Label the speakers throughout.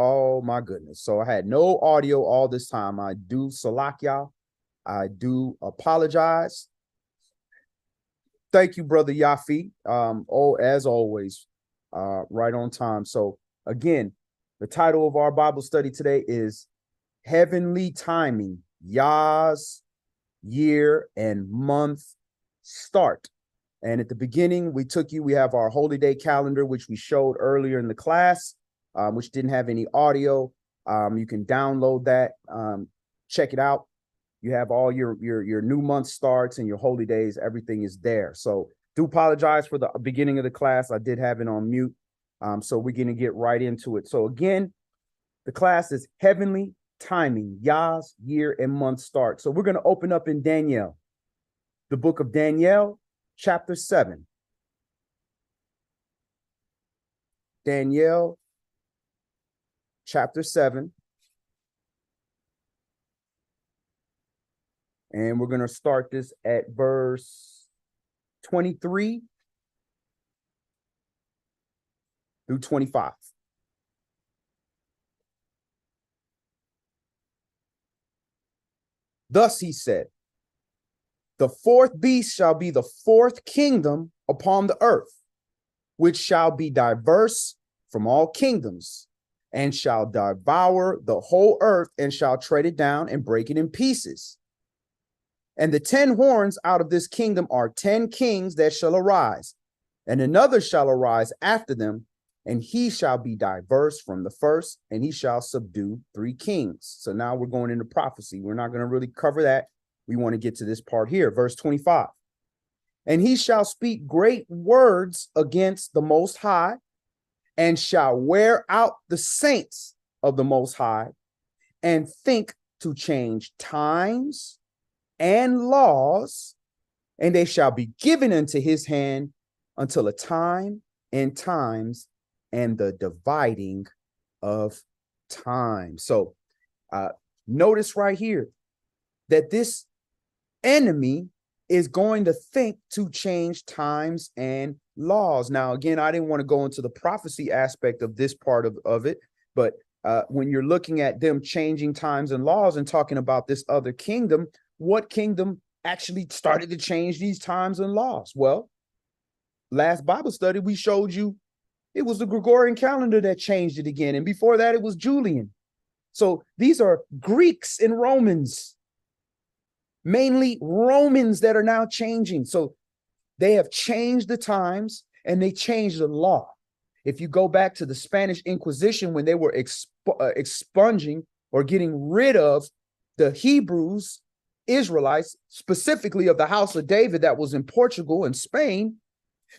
Speaker 1: Oh my goodness. So I had no audio all this time. I do salak y'all. I do apologize. Thank you, brother Yafi. As always, right on time. So again, the title of our Bible study today is Heavenly Timing, YAH's Year and Month Start. And at the beginning, we have our holy day calendar, which we showed earlier in the class, which didn't have any audio. You can download that, check it out. You have all your new month starts and your holy days. Everything is there. So do apologize for the beginning of the class. I did have it on mute. So we're going to get right into it. So again, the class is Heavenly Timing, YAH's Year and Month Start. So we're going to open up in Daniel, the book of Daniel, chapter 7. Daniel, chapter 7. And we're going to start this at verse 23 through 25. Thus he said, the fourth beast shall be the fourth kingdom upon the earth, which shall be diverse from all kingdoms, and shall devour the whole earth, and shall tread it down and break it in pieces. And the 10 horns out of this kingdom are 10 kings that shall arise, and another shall arise after them, and he shall be diverse from the first, and he shall subdue 3 kings. So now we're going into prophecy. We're not going to really cover that. We want to get to this part here, verse 25. And he shall speak great words against the Most High, and shall wear out the saints of the Most High, and think to change times and laws, and they shall be given into his hand until a time and times and the dividing of time. So notice right here that this enemy is going to think to change times and laws. Now, again, I didn't want to go into the prophecy aspect of this part of it, but when you're looking at them changing times and laws and talking about this other kingdom, what kingdom actually started to change these times and laws? Well, last Bible study, we showed you it was the Gregorian calendar that changed it again. And before that, it was Julian. So these are Greeks and Romans, mainly Romans, that are now changing. So they have changed the times and they changed the law. If you go back to the Spanish Inquisition, when they were expunging or getting rid of the Hebrews, Israelites, specifically of the house of David that was in Portugal and Spain,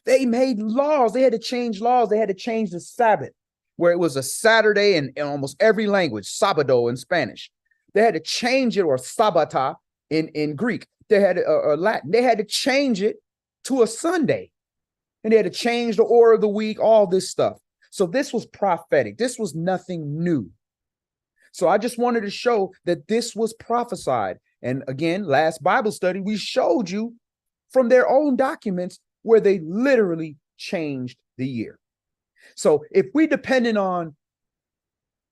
Speaker 1: they made laws. They had to change laws. They had to change the Sabbath, where it was a Saturday in almost every language, sábado in Spanish. They had to change it, or sabata in Greek. They had or Latin. They had to change it to a Sunday, and they had to change the order of the week, all this stuff. So this was prophetic. This was nothing new. So I just wanted to show that this was prophesied. And again, last Bible study, we showed you from their own documents where they literally changed the year. So if we depended on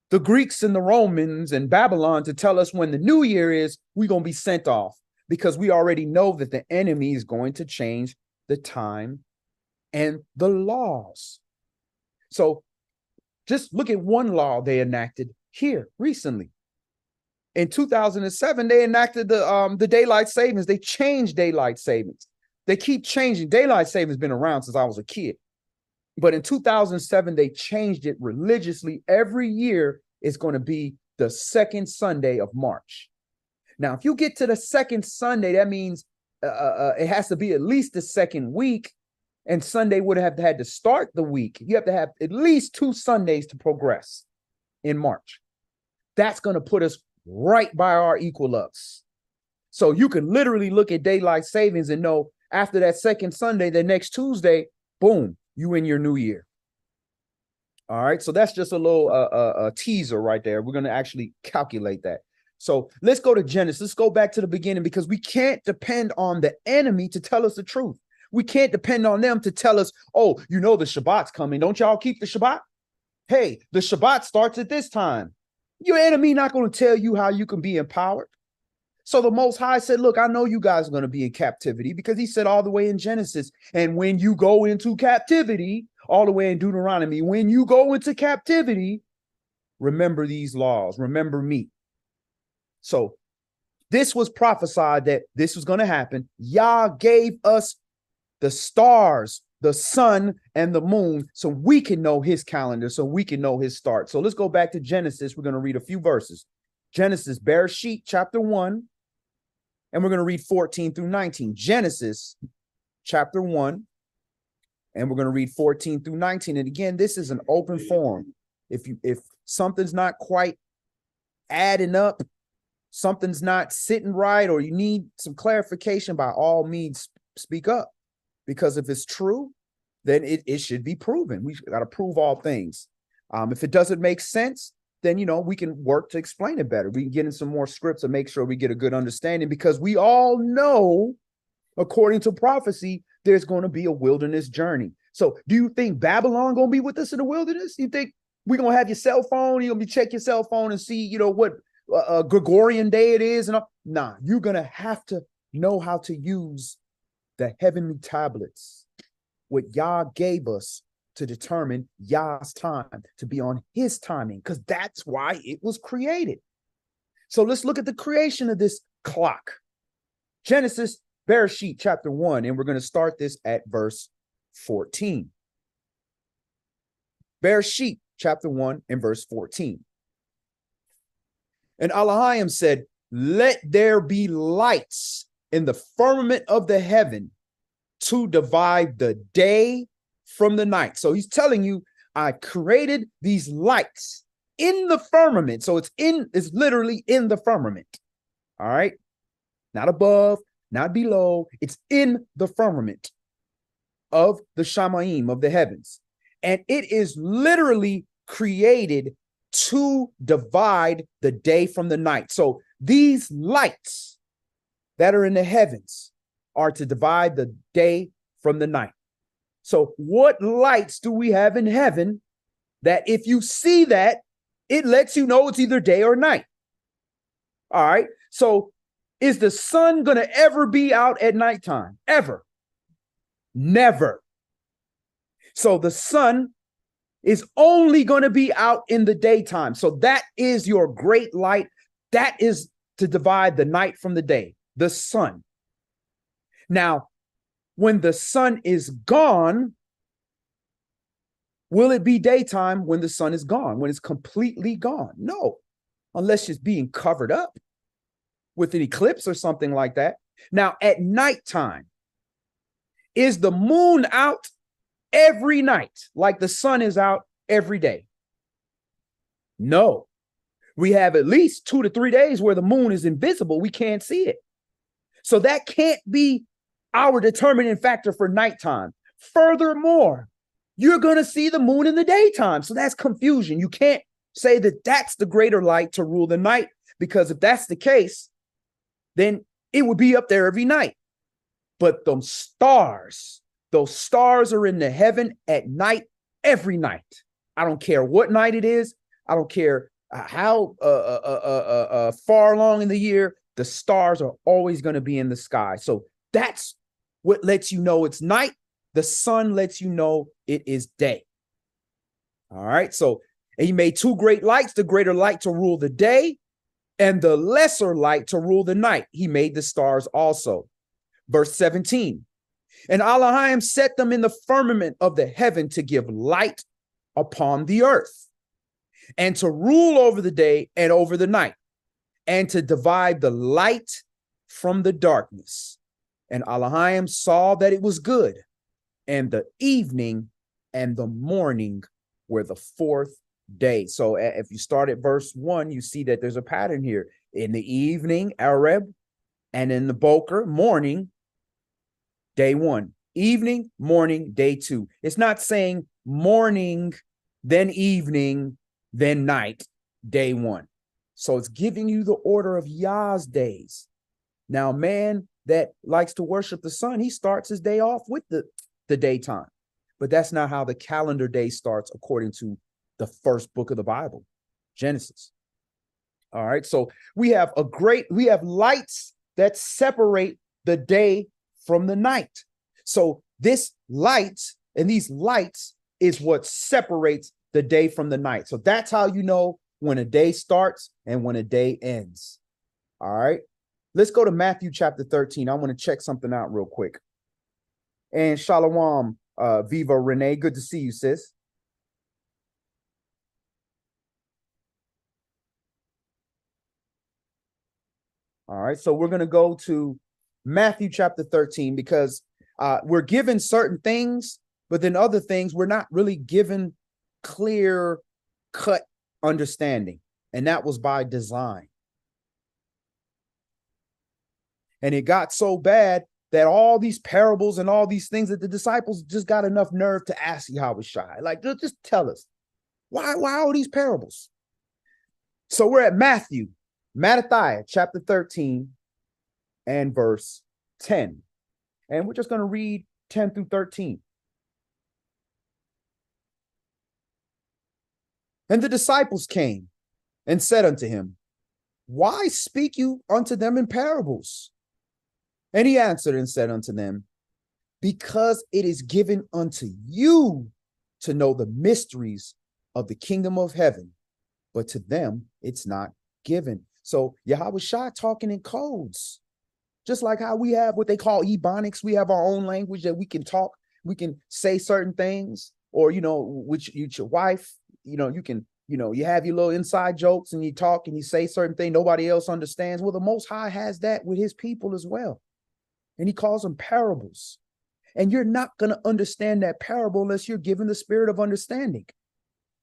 Speaker 1: the Greeks and the Romans and Babylon to tell us when the new year is, we're going to be sent off, because we already know that the enemy is going to change the time and the laws. So just look at one law they enacted here recently. In 2007, they enacted the daylight savings. They changed daylight savings. They keep changing. Daylight savings has been around since I was a kid. But in 2007, they changed it religiously. Every year it's going to be the second Sunday of March. Now, if you get to the second Sunday, that means it has to be at least the second week. And Sunday would have had to start the week. You have to have at least 2 Sundays to progress in March. That's going to put us right by our equalux. So you can literally look at daylight savings and know after that second Sunday, the next Tuesday, boom, you in your new year. All right. So that's just a little a teaser right there. We're going to actually calculate that. So let's go to Genesis. Let's go back to the beginning, because we can't depend on the enemy to tell us the truth. We can't depend on them to tell us, oh, you know, the Shabbat's coming. Don't y'all keep the Shabbat? hey, the Shabbat starts at this time. Your enemy not going to tell you how you can be empowered. So the Most High said, look, I know you guys are going to be in captivity, because he said all the way in Genesis, and when you go into captivity, all the way in Deuteronomy, when you go into captivity, remember these laws, remember me. So this was prophesied that this was going to happen. Yah gave us the stars, the sun, and the moon, so we can know his calendar, so we can know his start. So let's go back to Genesis. We're going to read a few verses. Genesis, Bereshit, chapter 1, and we're going to read 14 through 19. Genesis, chapter 1, and we're going to read 14 through 19. And again, this is an open forum. If something's not quite adding up, something's not sitting right, or you need some clarification, by all means, speak up. Because if it's true, then it should be proven. We got to prove all things. If it doesn't make sense, then, we can work to explain it better. We can get in some more scripts and make sure we get a good understanding, because we all know, according to prophecy, there's going to be a wilderness journey. So do you think Babylon going to be with us in the wilderness? You think we're going to have your cell phone? You're going to check your cell phone and see, what Gregorian day it is? And all? Nah, you're going to have to know how to use the heavenly tablets, what Yah gave us to determine Yah's time, to be on his timing, because that's why it was created. So let's look at the creation of this clock. Genesis, Bereshit, chapter 1, and we're going to start this at verse 14. Bereshit, chapter 1, and verse 14. And Elohim said, let there be lights in the firmament of the heaven to divide the day from the night. So he's telling you, I created these lights in the firmament. So it's literally in the firmament. All right. Not above, not below. It's in the firmament of the Shamayim, of the heavens. And it is literally created to divide the day from the night. So these lights that are in the heavens are to divide the day from the night. So what lights do we have in heaven that if you see that, it lets you know it's either day or night? All right. So is the sun going to ever be out at nighttime? Ever? Never. So the sun is only going to be out in the daytime. So that is your great light. That is to divide the night from the day, the sun. Now, when the sun is gone, will it be daytime when the sun is gone, when it's completely gone? No, unless it's being covered up with an eclipse or something like that. Now, at nighttime, is the moon out every night like the sun is out every day? No. We have at least 2 to 3 days where the moon is invisible. We can't see it. So that can't be our determining factor for nighttime. Furthermore, you're going to see the moon in the daytime. So that's confusion. You can't say that that's the greater light to rule the night, because if that's the case, then it would be up there every night. But those stars are in the heaven at night, every night. I don't care what night it is. I don't care how far along in the year, the stars are always going to be in the sky. So that's what lets you know it's night. The sun lets you know it is day. All right. So he made 2 great lights, the greater light to rule the day and the lesser light to rule the night. He made the stars also. Verse 17. And Elohim set them in the firmament of the heaven to give light upon the earth, and to rule over the day and over the night, and to divide the light from the darkness. And Elohim saw that it was good, and the evening and the morning were the 4th day. So if you start at verse 1, you see that there's a pattern here. In the evening, Arab, and in the Boker, morning, day 1. Evening, morning, day 2. It's not saying morning, then evening, then night, day 1. So it's giving you the order of Yah's days. Now, man that likes to worship the sun, he starts his day off with the daytime. But that's not how the calendar day starts according to The first book of the Bible, Genesis. All right. So we have lights that separate the day from the night. So this light and these lights is what separates the day from the night. So that's how you know when a day starts and when a day ends. All right. Let's go to Matthew chapter 13. I want to check something out real quick. And Shalom, Viva Renee. Good to see you, sis. All right, so we're going to go to Matthew chapter 13 because we're given certain things, but then other things we're not really given clear cut understanding. And that was by design. And it got so bad that all these parables and all these things that the disciples just got enough nerve to ask YAH, like, just tell us, why all these parables? So we're at Matthew chapter 13 and verse 10. And we're just going to read 10 through 13. And the disciples came and said unto him, why speak you unto them in parables? And he answered and said unto them, because it is given unto you to know the mysteries of the kingdom of heaven, but to them it's not given. So YAH talking in codes, just like how we have what they call ebonics. We have our own language that we can talk. We can say certain things, or, with your wife, you can, you have your little inside jokes and you talk and you say certain things nobody else understands. Well, the Most High has that with his people as well. And he calls them parables. And you're not going to understand that parable unless you're given the spirit of understanding.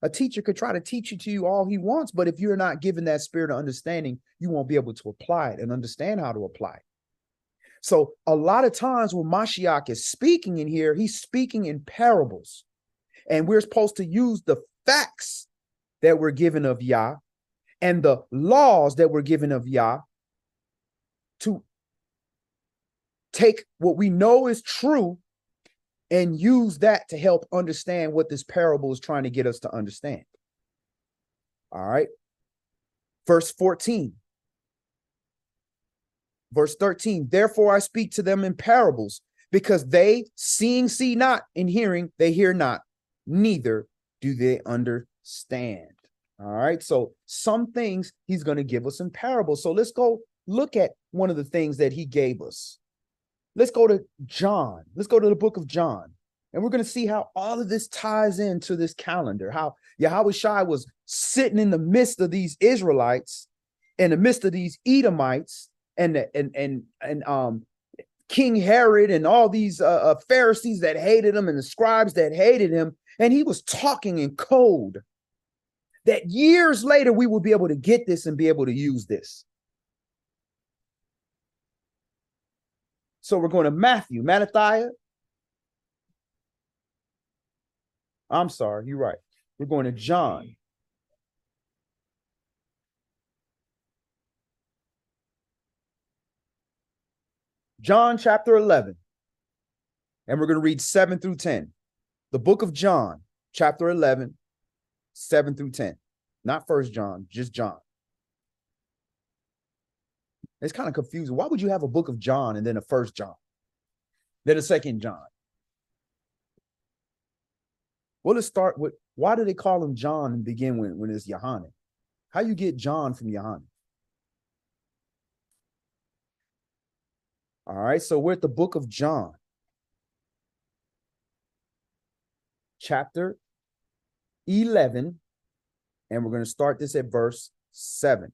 Speaker 1: A teacher could try to teach it to you all he wants, but if you're not given that spirit of understanding, you won't be able to apply it and understand how to apply it. So a lot of times when Mashiach is speaking in here, he's speaking in parables. And we're supposed to use the facts that were given of YAH and the laws that were given of YAH to take what we know is true and use that to help understand what this parable is trying to get us to understand. All right. Verse 14. Verse 13. Therefore I speak to them in parables, because they seeing see not, and hearing they hear not, neither do they understand. All right. So some things he's going to give us in parables. So let's go look at one of the things that he gave us. Let's go to John. Let's go to the book of John. And we're going to see how all of this ties into this calendar, how YAH was sitting in the midst of these Israelites, in the midst of these Edomites, and King Herod and all these Pharisees that hated him and the scribes that hated him. And he was talking in code that years later we will be able to get this and be able to use this. So we're going to Matthew. I'm sorry, you're right. We're going to John. John chapter 11. And we're going to read 7 through 10. The book of John, chapter 11, 7 through 10. Not First John, just John. It's kind of confusing. Why would you have a book of John and then a First John, then a Second John? Well, let's start with, why do they call him John and begin when it's Yohanan? How you get John from Yohanan? All right, so we're at the book of John, chapter 11, and we're going to start this at verse 7.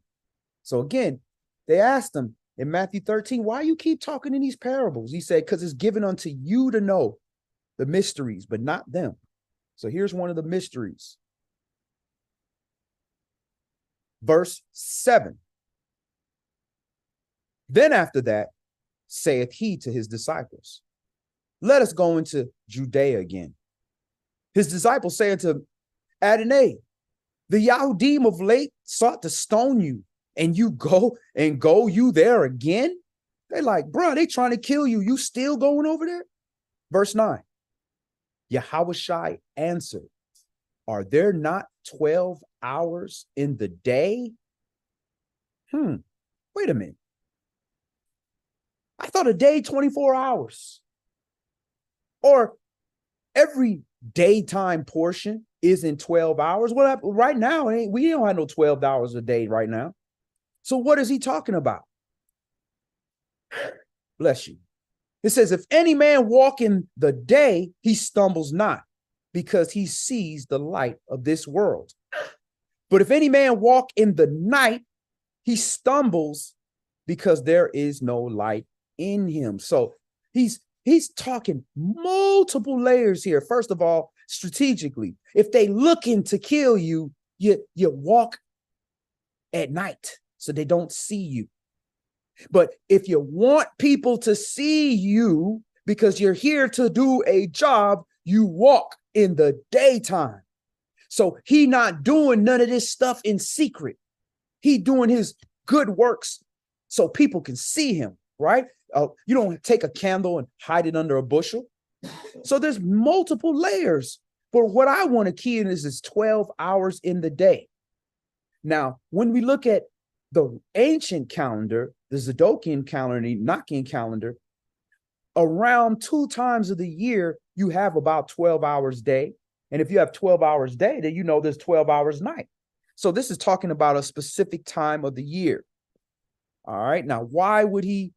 Speaker 1: So again, they asked him in Matthew 13, why you keep talking in these parables? He said, because it's given unto you to know the mysteries, but not them. So here's one of the mysteries. Verse 7. Then after that, saith he to his disciples, let us go into Judea again. His disciples say unto him, Adonai, the Yahudim of late sought to stone you, and you go you there again? They like, bro, they trying to kill you. You still going over there? Verse 9. YAH answered, Are there not 12 hours in the day? Wait a minute. I thought a day 24 hours. Or every daytime portion is in 12 hours. What happened right now? We don't have no 12 hours a day right now. So what is he talking about? Bless you. It says, if any man walk in the day, he stumbles not, because he sees the light of this world. But if any man walk in the night, he stumbles because there is no light in him. So he's talking multiple layers here. First of all, strategically, if they looking to kill you, you walk at night so they don't see you. But if you want people to see you because you're here to do a job, you walk in the daytime. So he not doing none of this stuff in secret. He doing his good works so people can see him, right? You don't take a candle and hide it under a bushel. So there's multiple layers. But what I want to key in is 12 hours in the day. Now, when we look at the ancient calendar, the Zadokian calendar, the Enochian calendar, around 2 times of the year, you have about 12 hours day. And if you have 12 hours day, then you know there's 12 hours night. So this is talking about a specific time of the year. All right. Now, why would he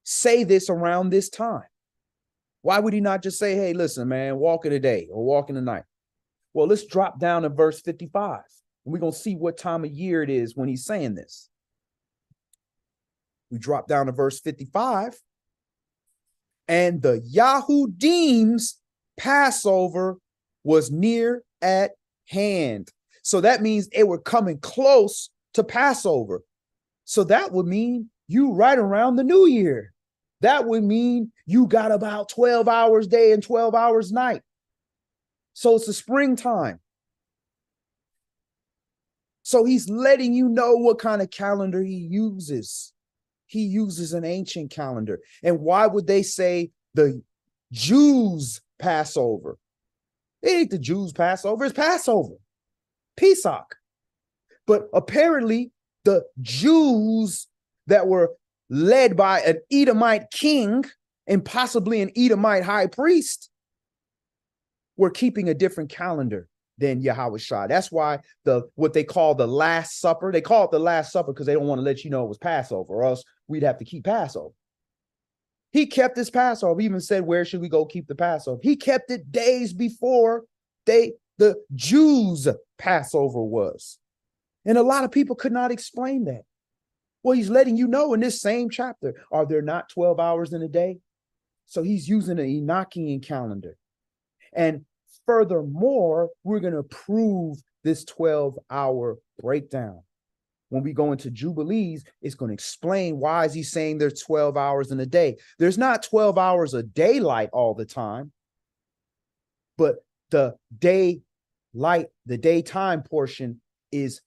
Speaker 1: say this around this time? Why would he not just say, hey, listen, man, walk in the day or walk in the night? Well, let's drop down to verse 55. And we're going to see what time of year it is when he's saying this. We drop down to verse 55. And the Yahudim Passover was near at hand. So that means they were coming close to Passover. So that would mean you right around the new year. That would mean you got about 12 hours day and 12 hours night. So it's the springtime. So he's letting you know what kind of calendar he uses. He uses an ancient calendar. And why would they say the Jews Passover? It ain't the Jews Passover, it's Passover, Pesach. But apparently the Jews that were led by an Edomite king and possibly an Edomite high priest were keeping a different calendar than Yahushua. That's why what they call the Last Supper, they call it the Last Supper because they don't want to let you know it was Passover, or else we'd have to keep Passover. He kept this Passover. He even said, where should we go keep the Passover? He kept it days before the Jews' Passover was. And a lot of people could not explain that. Well, he's letting you know in this same chapter, are there not 12 hours in a day? So he's using an Enochian calendar. And furthermore, we're going to prove this 12-hour breakdown. When we go into Jubilees, it's going to explain why is he saying there's 12 hours in a day. There's not 12 hours of daylight all the time, but the daytime portion is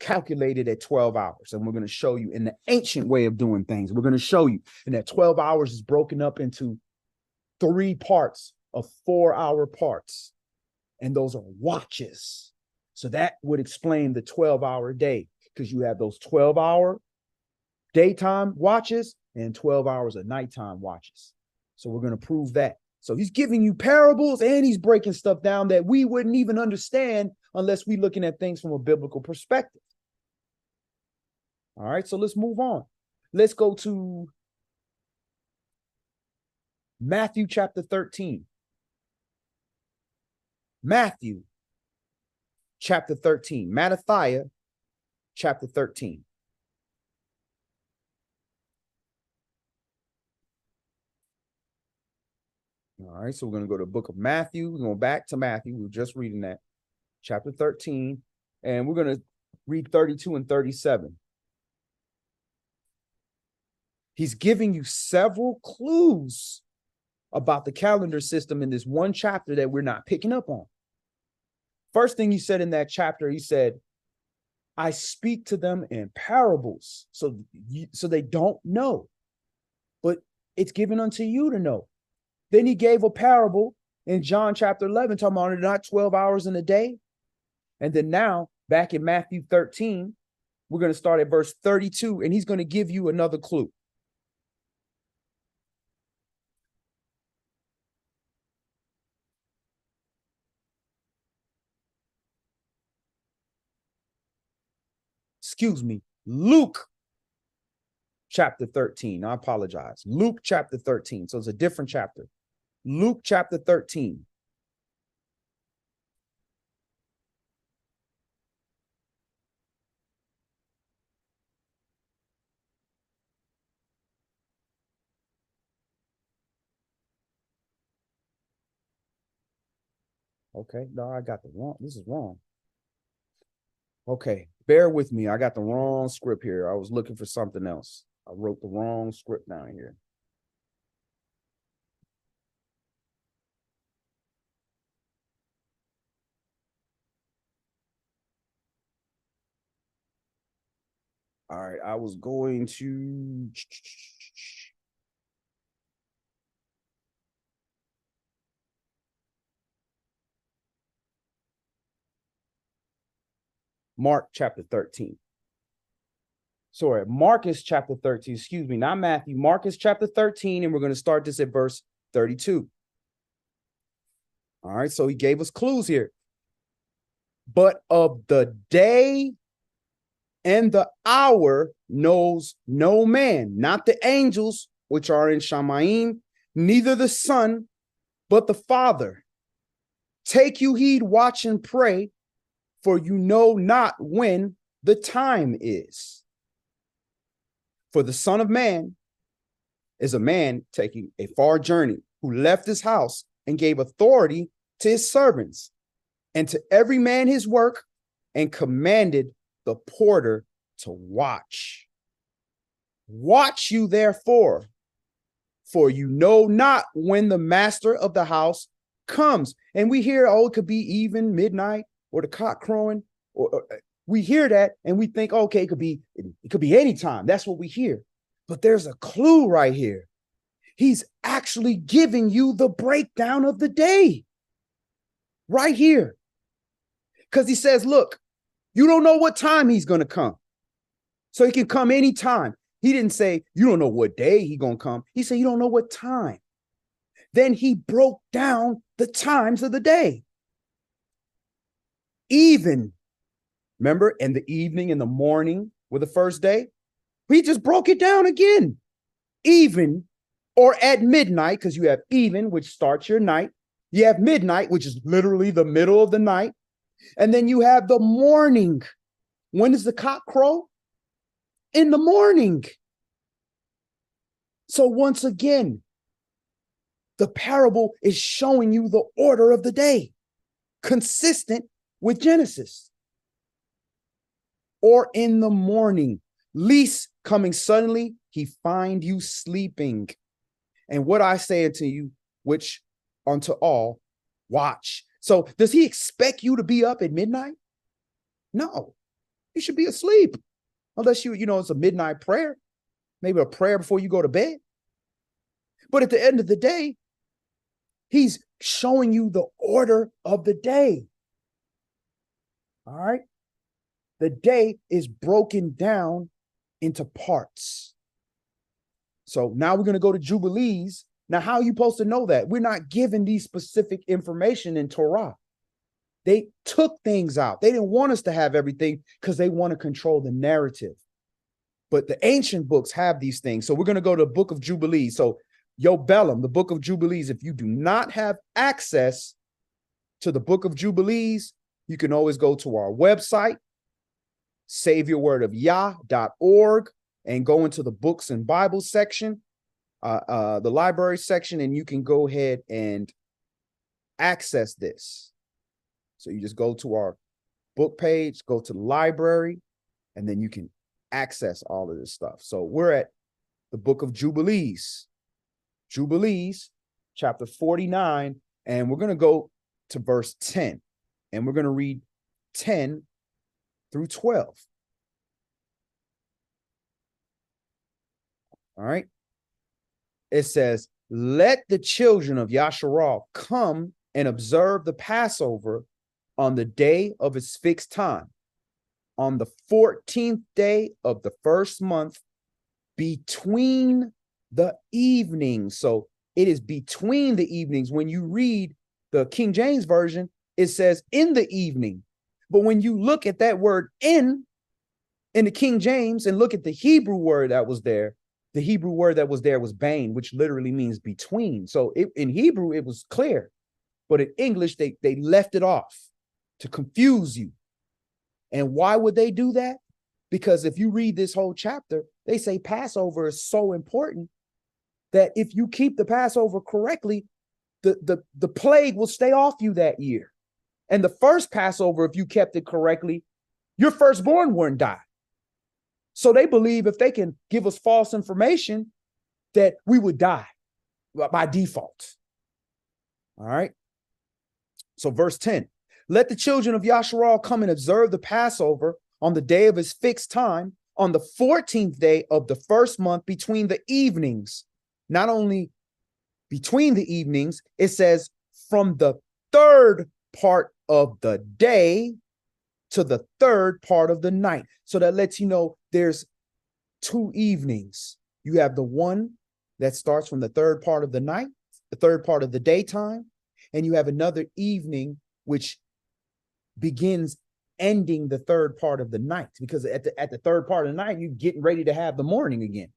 Speaker 1: calculated at 12 hours. And we're going to show you in the ancient way of doing things. We're going to show you, and that 12 hours is broken up into 3 parts of 4-hour parts. And those are watches. So that would explain the 12-hour day, because you have those 12-hour daytime watches and 12 hours of nighttime watches. So we're going to prove that. So he's giving you parables and he's breaking stuff down that we wouldn't even understand unless we're looking at things from a biblical perspective. All right, so let's move on. Let's go to Matthew chapter 13. Matthew chapter 13. Mattathiah chapter 13. All right, so we're going to go to the book of Matthew. We're going back to Matthew. We were just reading that. Chapter 13. And we're going to read 32 and 37. He's giving you several clues about the calendar system in this one chapter that we're not picking up on. First thing he said in that chapter, he said, I speak to them in parables, so they don't know, but it's given unto you to know. Then he gave a parable in John chapter 11, talking about not 12 hours in a day. And then now, back in Matthew 13, we're going to start at verse 32, and he's going to give you another clue. Excuse me, Luke chapter 13. I apologize. Luke chapter 13. So it's a different chapter. Luke chapter 13. Okay, no, I got the wrong. This is wrong. Okay, bear with me. I got the wrong script here. I was looking for something else. I wrote the wrong script down here. All right, I was going to Mark chapter 13. Sorry, Marcus chapter 13, excuse me, not Matthew, Marcus chapter 13, and we're going to start this at verse 32. All right, so he gave us clues here. But of the day and the hour knows no man, not the angels which are in Shamaim, neither the Son, but the Father. Take you heed, watch and pray, for you know not when the time is. For the Son of Man is a man taking a far journey, who left his house and gave authority to his servants and to every man his work, and commanded the porter to watch. Watch you therefore, for you know not when the master of the house comes. And we hear, oh, it could be even midnight or the cock crowing, or we hear that and we think, okay, it could be any time. That's what we hear. But there's a clue right here. He's actually giving you the breakdown of the day right here. Because he says, look, you don't know what time he's going to come. So he can come anytime. He didn't say, you don't know what day he's going to come. He said, you don't know what time. Then he broke down the times of the day. Even, remember, in the evening and the morning were the first day. He just broke it down again. Even or at midnight, because you have even, which starts your night. You have midnight, which is literally the middle of the night. And then you have the morning. When does the cock crow? In the morning. So once again, the parable is showing you the order of the day, consistent with Genesis. Or in the morning, least coming suddenly, he find you sleeping. And what I say unto you, which unto all, watch. So does he expect you to be up at midnight? No, you should be asleep. Unless it's a midnight prayer, maybe a prayer before you go to bed. But at the end of the day, he's showing you the order of the day. All right. The day is broken down into parts. So now we're going to go to Jubilees. Now, how are you supposed to know that? We're not given these specific information in Torah. They took things out. They didn't want us to have everything because they want to control the narrative. But the ancient books have these things. So we're going to go to the book of Jubilees. So Bellum, the book of Jubilees, if you do not have access to the book of Jubilees, you can always go to our website, saveyourwordofyah.org, and go into the books and Bible section, the library section, and you can go ahead and access this. So you just go to our book page, go to the library, and then you can access all of this stuff. So we're at the book of Jubilees, chapter 49, and we're going to go to verse 10, and we're going to read 10 through 12. All right. It says, let the children of Yasharal come and observe the Passover on the day of its fixed time, on the 14th day of the first month, between the evenings. So it is between the evenings. When you read the King James Version, it says in the evening. But when you look at that word in the King James and look at the Hebrew word that was there, the Hebrew word that was there was bain, which literally means between. So in Hebrew, it was clear. But in English, they left it off to confuse you. And why would they do that? Because if you read this whole chapter, they say Passover is so important that if you keep the Passover correctly, the plague will stay off you that year. And the first Passover, if you kept it correctly, your firstborn wouldn't die. So they believe if they can give us false information, that we would die by default. All right. So verse 10, let the children of Yasharal come and observe the Passover on the day of its fixed time, on the 14th day of the first month, between the evenings. Not only between the evenings, it says from the third part of the day to the third part of the night. So that lets you know there's 2 evenings. You have the one that starts from the third part of the night, the third part of the daytime, and you have another evening which begins ending the third part of the night, because at the third part of the night, you're getting ready to have the morning again.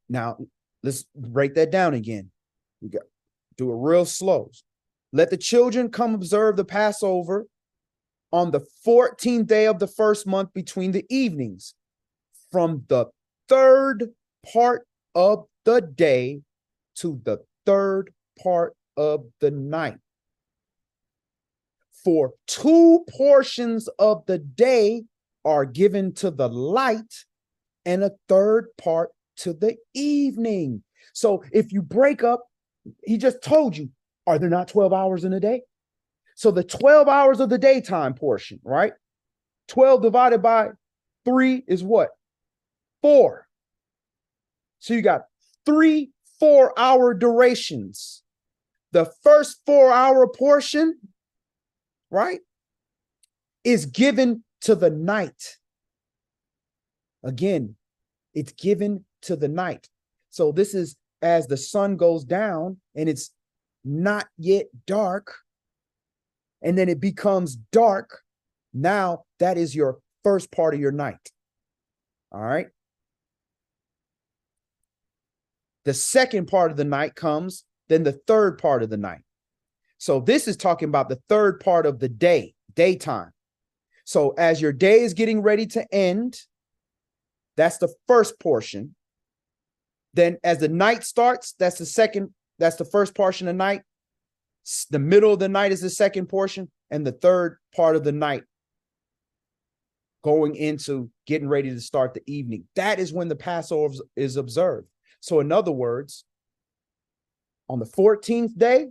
Speaker 1: Now, let's break that down again. We got do it real slow. Let the children come observe the Passover on the 14th day of the first month, between the evenings, from the third part of the day to the third part of the night. For 2 portions of the day are given to the light, and a third part to the evening. So if you break up, he just told you, are there not 12 hours in a day? So the 12 hours of the daytime portion, right? 12 divided by 3 is what? 4. So you got 3 4-hour durations. The first 4-hour portion, right, is given to the night. Again, it's given to the night. So this is as the sun goes down and it's not yet dark, and then it becomes dark. Now that is your first part of your night. All right. The second part of the night comes, then the third part of the night. So this is talking about the third part of the day, daytime. So as your day is getting ready to end, that's the first portion. Then as the night starts, that's the first portion of night. The middle of the night is the second portion, and the third part of the night going into getting ready to start the evening. That is when the Passover is observed. So in other words, on the 14th day,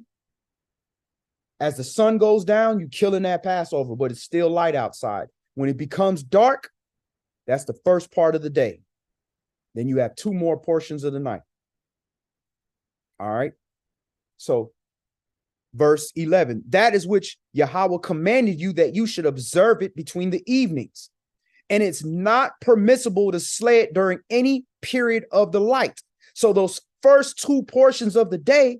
Speaker 1: as the sun goes down, you killing that Passover, but it's still light outside. When it becomes dark, that's the first part of the day. Then you have 2 more portions of the night. All right. So verse 11, that is which Yahweh commanded you, that you should observe it between the evenings. And it's not permissible to slay it during any period of the light. So those first 2 portions of the day,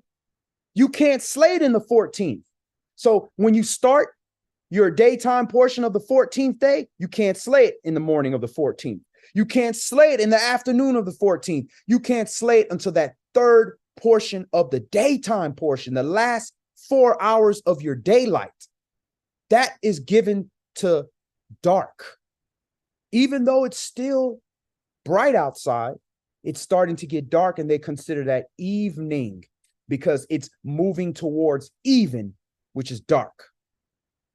Speaker 1: you can't slay it in the 14th. So when you start your daytime portion of the 14th day, you can't slay it in the morning of the 14th. You can't slay it in the afternoon of the 14th. You can't slay it until that third portion of the daytime portion, the last 4 hours of your daylight. That is given to dark. Even though it's still bright outside, it's starting to get dark, and they consider that evening because it's moving towards even, which is dark,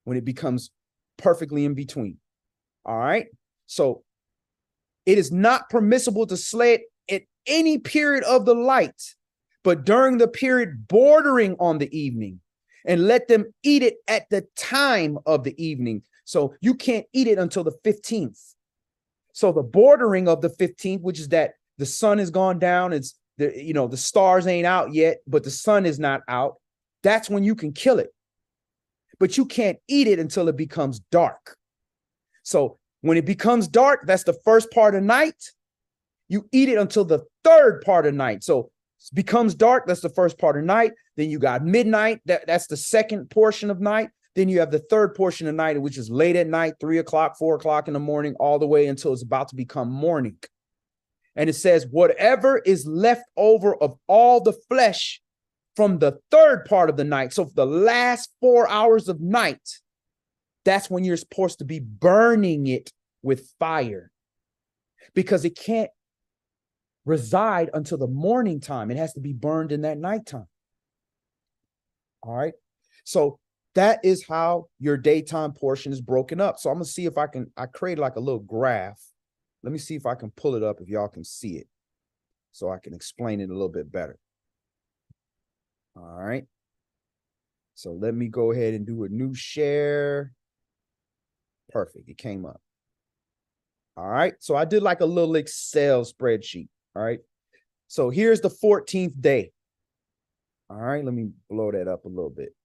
Speaker 1: when it becomes perfectly in between. All right. So it is not permissible to slay it at any period of the light, but during the period bordering on the evening, and let them eat it at the time of the evening. So you can't eat it until the 15th. So the bordering of the 15th, which is that the sun has gone down, it's the stars ain't out yet, but the sun is not out. That's when you can kill it. but you can't eat it until it becomes dark. So when it becomes dark, that's the first part of night. You eat it until the third part of night. So it becomes dark, that's the first part of night. Then you got midnight, that's the second portion of night. Then you have the third portion of night, which is late at night, 3 o'clock, 4 o'clock in the morning, all the way until it's about to become morning. And it says, whatever is left over of all the flesh from the third part of the night, so for the last 4 hours of night, that's when you're supposed to be burning it with fire, because it can't reside until the morning time. It has to be burned in that nighttime. All right. So that is how your daytime portion is broken up. So I'm going to see if I create like a little graph. Let me see if I can pull it up if y'all can see it, so I can explain it a little bit better. All right. So let me go ahead and do a new share. Perfect. It came up. All right. So I did like a little Excel spreadsheet. All right. So here's the 14th day. All right. Let me blow that up a little bit.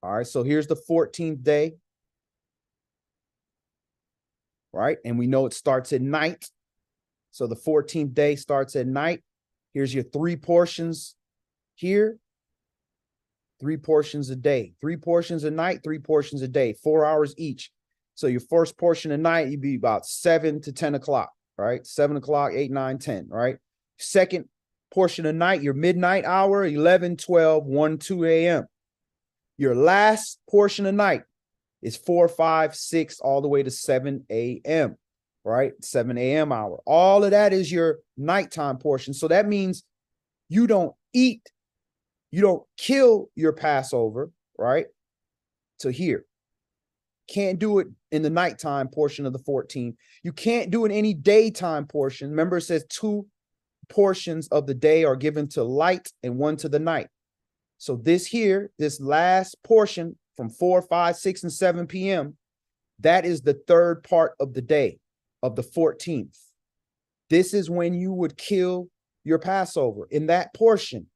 Speaker 1: All right. So here's the 14th day. Right. And we know it starts at night. So the 14th day starts at night. Here's your 3 portions here. 3 portions a day, 3 portions a night, 3 portions a day, 4 hours each. So your first portion of night, you'd be about 7 to 10 o'clock, right? 7 o'clock, 8, 9, 10, right? Second portion of night, your midnight hour, 11, 12, 1, 2 a.m. Your last portion of night is 4, 5, 6, all the way to 7 a.m., right? 7 a.m. hour. All of that is your nighttime portion. So that means you don't eat, you don't kill your Passover, right? To here. Can't do it in the nighttime portion of the 14th. You can't do it any daytime portion. Remember, it says 2 portions of the day are given to light and 1 to the night. So this here, this last portion from 4, 5, 6, and 7 p.m., that is the third part of the day of the 14th. This is when you would kill your Passover in that portion.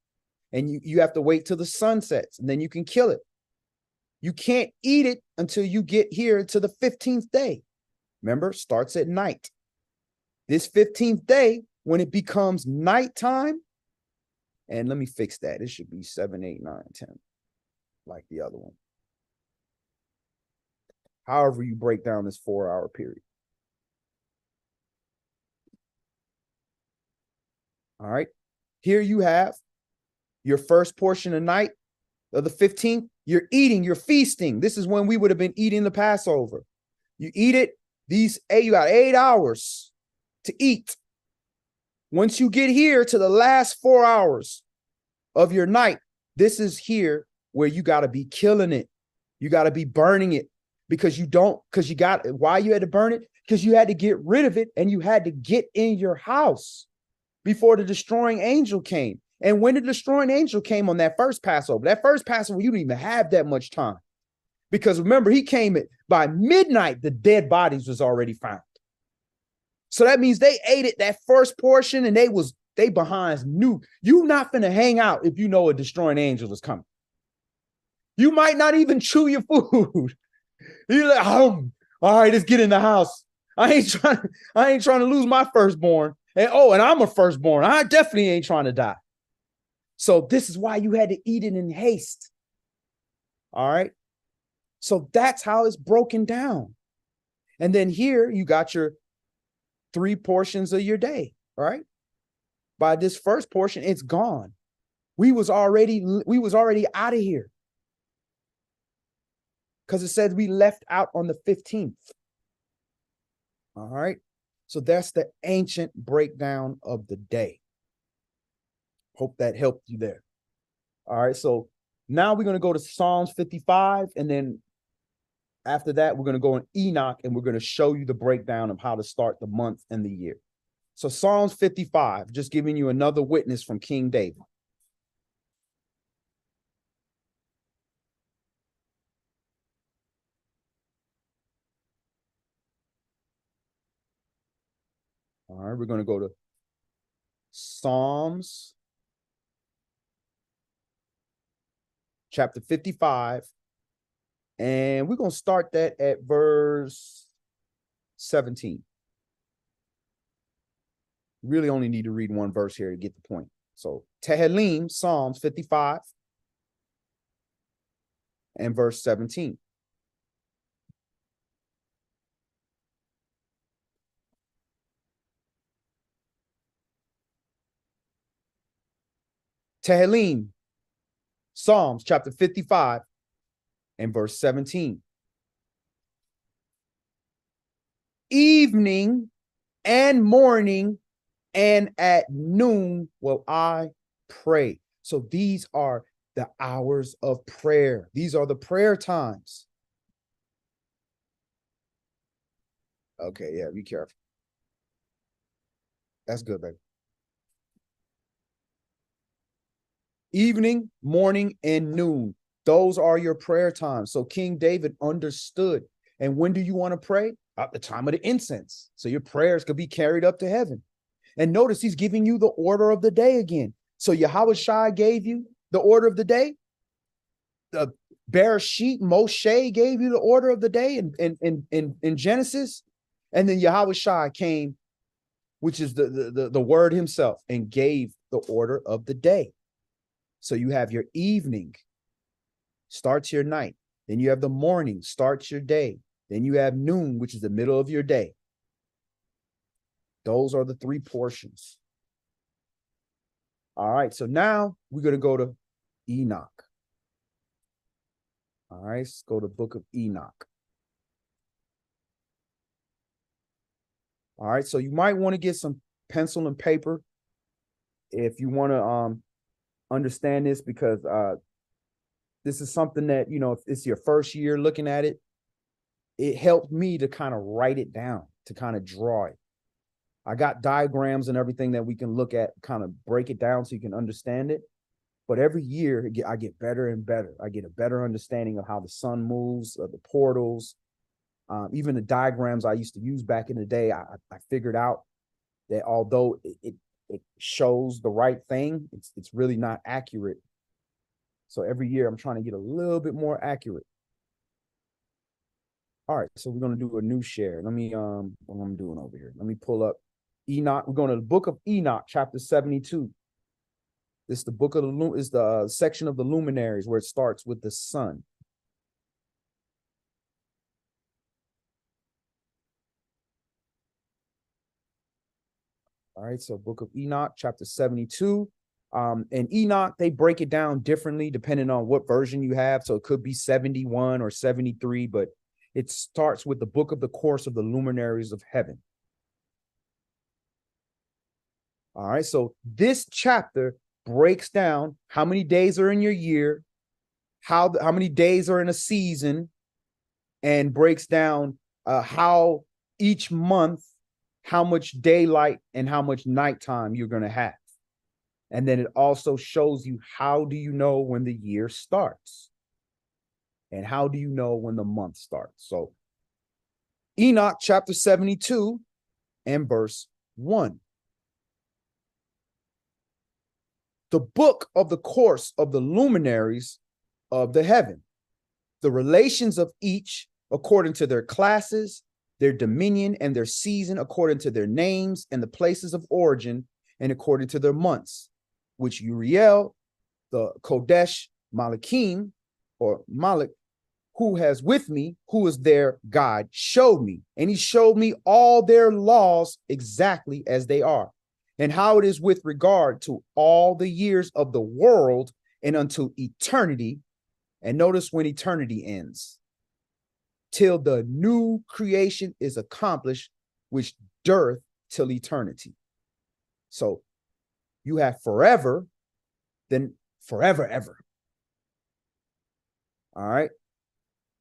Speaker 1: And you have to wait till the sun sets, and then you can kill it. You can't eat it until you get here to the 15th day. Remember, starts at night. This 15th day, when it becomes nighttime, and let me fix that. It should be 7, 8, 9, 10, like the other one. However you break down this 4-hour period. All right. Here you have your first portion of night of the 15th. You're eating, you're feasting. This is when we would have been eating the Passover. You eat it, you got 8 hours to eat. Once you get here to the last 4 hours of your night, this is here where you got to be killing it. You got to be burning it, because why you had to burn it? Because you had to get rid of it, and you had to get in your house before the destroying angel came. And when the destroying angel came on that first Passover, you didn't even have that much time. Because remember, he came by midnight, the dead bodies was already found. So that means they ate it, that first portion, and they behinds knew you not finna hang out if you know a destroying angel is coming. You might not even chew your food. You're like, all right, let's get in the house. I ain't trying to lose my firstborn. And I'm a firstborn. I definitely ain't trying to die. So this is why you had to eat it in haste. All right. So that's how it's broken down. And then here you got your 3 portions of your day, right? By this first portion, it's gone. We was already out of here, because it says we left out on the 15th. All right. So that's the ancient breakdown of the day. Hope that helped you there. All right. So now we're going to go to Psalms 55. And then after that, we're going to go in Enoch, and we're going to show you the breakdown of how to start the month and the year. So Psalms 55, just giving you another witness from King David. All right, we're going to go to Psalms chapter 55. And we're going to start that at verse 17. Really only need to read one verse here to get the point. So Tehillim, Psalms 55 and verse 17. Tehillim, Psalms chapter 55 and verse 17. Evening and morning and at noon will I pray. So these are the hours of prayer. These are the prayer times. Okay, yeah, be careful. That's good, baby. Evening, morning, and noon. Those are your prayer times. So King David understood. And when do you want to pray? At the time of the incense. So your prayers could be carried up to heaven. And notice he's giving you the order of the day again. So Yahweh gave you the order of the day. The Bereshit, Moshe gave you the order of the day in Genesis. And then Yahweh came, which is the word himself, and gave the order of the day. So you have your evening, starts your night. Then you have the morning, starts your day. Then you have noon, which is the middle of your day. Those are the three portions. All right, so now we're going to go to Enoch. All right, let's go to the book of Enoch. All right, so you might want to get some pencil and paper if you want to understand this, because this is something that, you know, if it's your first year looking at it, it helped me to kind of write it down, to kind of draw it. I got diagrams and everything that we can look at, kind of break it down so you can understand it. But every year I get better and better. I get a better understanding of how the sun moves, of the portals, even the diagrams I used to use back in the day. I figured out that although it shows the right thing, it's really not accurate. So every year I'm trying to get a little bit more accurate. All right, so we're going to do a new share. Let me what I'm doing over here. Let me pull up Enoch. We're going to the book of Enoch, chapter 72. This is the book of the section of the luminaries where it starts with the sun. All right, so book of Enoch, chapter 72. And Enoch, they break it down differently depending on what version you have. So it could be 71 or 73, but it starts with the book of the course of the luminaries of heaven. All right, so this chapter breaks down how many days are in your year, how many days are in a season, and breaks down how each month, how much daylight and how much nighttime you're going to have. And then it also shows you how do you know when the year starts and how do you know when the month starts. So Enoch chapter 72 and verse 1. The book of the course of the luminaries of the heaven, the relations of each according to their classes, their dominion and their season, according to their names and the places of origin, and according to their months, which Uriel, the Kodesh Malakim, or Malik, who has with me, who is their guide, showed me. And he showed me all their laws exactly as they are, and how it is with regard to all the years of the world and unto eternity. And notice when eternity ends, till the new creation is accomplished, which dureth till eternity. So you have forever, then forever, ever. All right.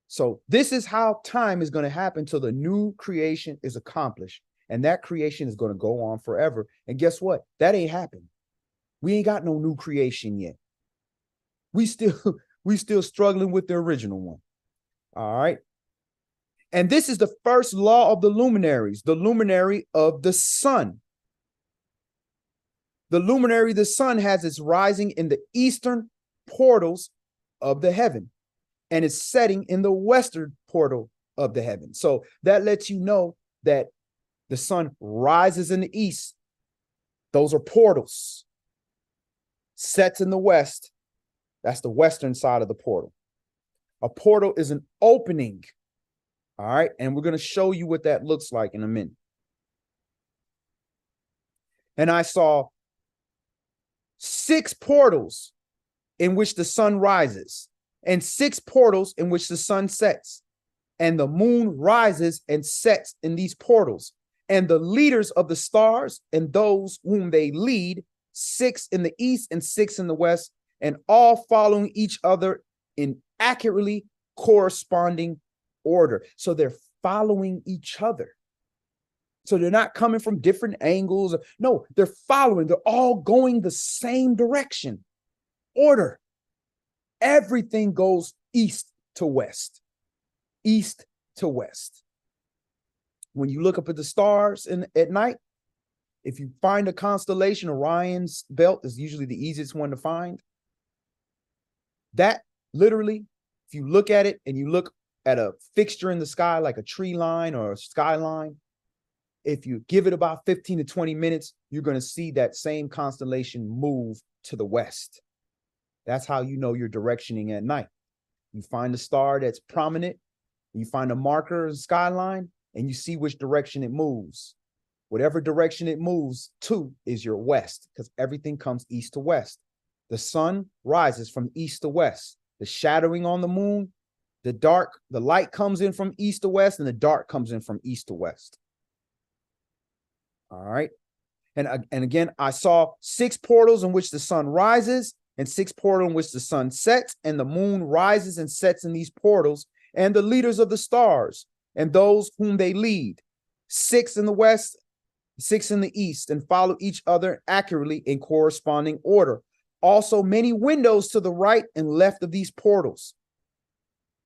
Speaker 1: So this is how time is going to happen till the new creation is accomplished. And that creation is going to go on forever. And guess what? That ain't happened. We ain't got no new creation yet. We still struggling with the original one. All right. And this is the first law of the luminaries, the luminary of the sun. The luminary of the sun has its rising in the eastern portals of the heaven, and is setting in the western portal of the heaven. So that lets you know that the sun rises in the east. Those are portals. Sets in the west. That's the western side of the portal. A portal is an opening. All right. And we're going to show you what that looks like in a minute. And I saw 6 portals in which the sun rises, and 6 portals in which the sun sets, and the moon rises and sets in these portals, and the leaders of the stars and those whom they lead, 6 in the east and 6 in the west, and all following each other in accurately corresponding order. So they're following each other. So they're not coming from different angles. No, they're following. They're all going the same direction. Order. Everything goes east to west. East to west. When you look up at the stars at night, if you find a constellation, Orion's belt is usually the easiest one to find. That literally, if you look at it and you look at a fixture in the sky, like a tree line or a skyline, if you give it about 15 to 20 minutes, you're going to see that same constellation move to the west. That's how you know you're directioning at night. You find a star that's prominent, you find a marker in the skyline, and you see which direction it moves. Whatever direction it moves to is your west, because everything comes east to west. The sun rises from east to west. The shadowing on the moon, the light comes in from east to west, and the dark comes in from east to west. All right. And again, I saw 6 portals in which the sun rises, and 6 portals in which the sun sets, and the moon rises and sets in these portals, and the leaders of the stars and those whom they lead, 6 in the west, 6 in the east, and follow each other accurately in corresponding order. Also, many windows to the right and left of these portals.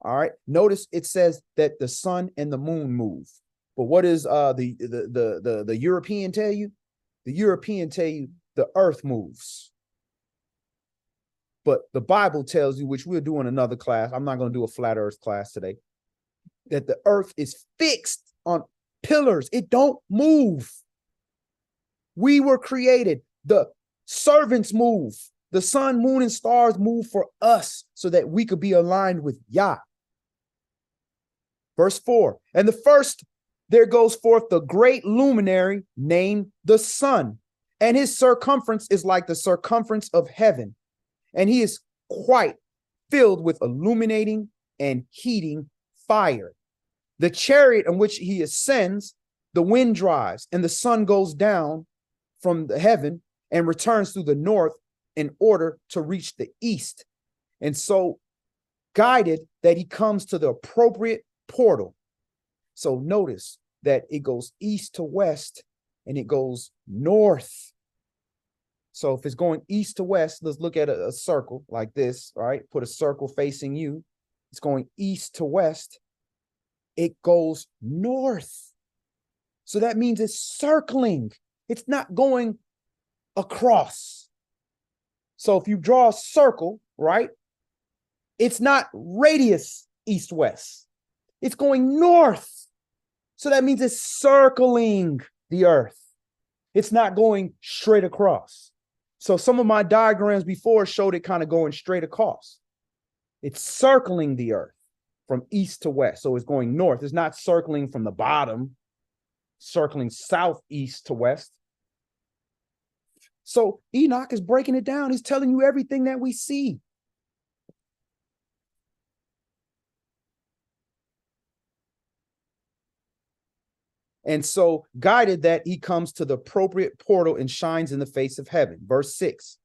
Speaker 1: All right. Notice it says that the sun and the moon move. But what does the European tell you? The European tell you the earth moves. But the Bible tells you, which we'll do in another class, I'm not going to do a flat earth class today, that the earth is fixed on pillars. It don't move. We were created. The servants move. The sun, moon, and stars move for us so that we could be aligned with YAH. Verse 4, and the first, there goes forth the great luminary named the sun, and his circumference is like the circumference of heaven, and he is quite filled with illuminating and heating fire. The chariot in which he ascends, the wind drives, and the sun goes down from the heaven and returns through the north in order to reach the east. And so guided that he comes to the appropriate portal. So notice that it goes east to west and it goes north. So if it's going east to west, let's look at a circle like this, all right? Put a circle facing you. It's going east to west. It goes north. So that means it's circling. It's not going across. So if you draw a circle, right? It's not radius east-west. It's going north. So that means it's circling the earth. It's not going straight across. So some of my diagrams before showed it kind of going straight across. It's circling the earth from east to west. So it's going north. It's not circling from the bottom, circling southeast to west. So Enoch is breaking it down. He's telling you everything that we see. And so guided that he comes to the appropriate portal and shines in the face of heaven. Verse 6.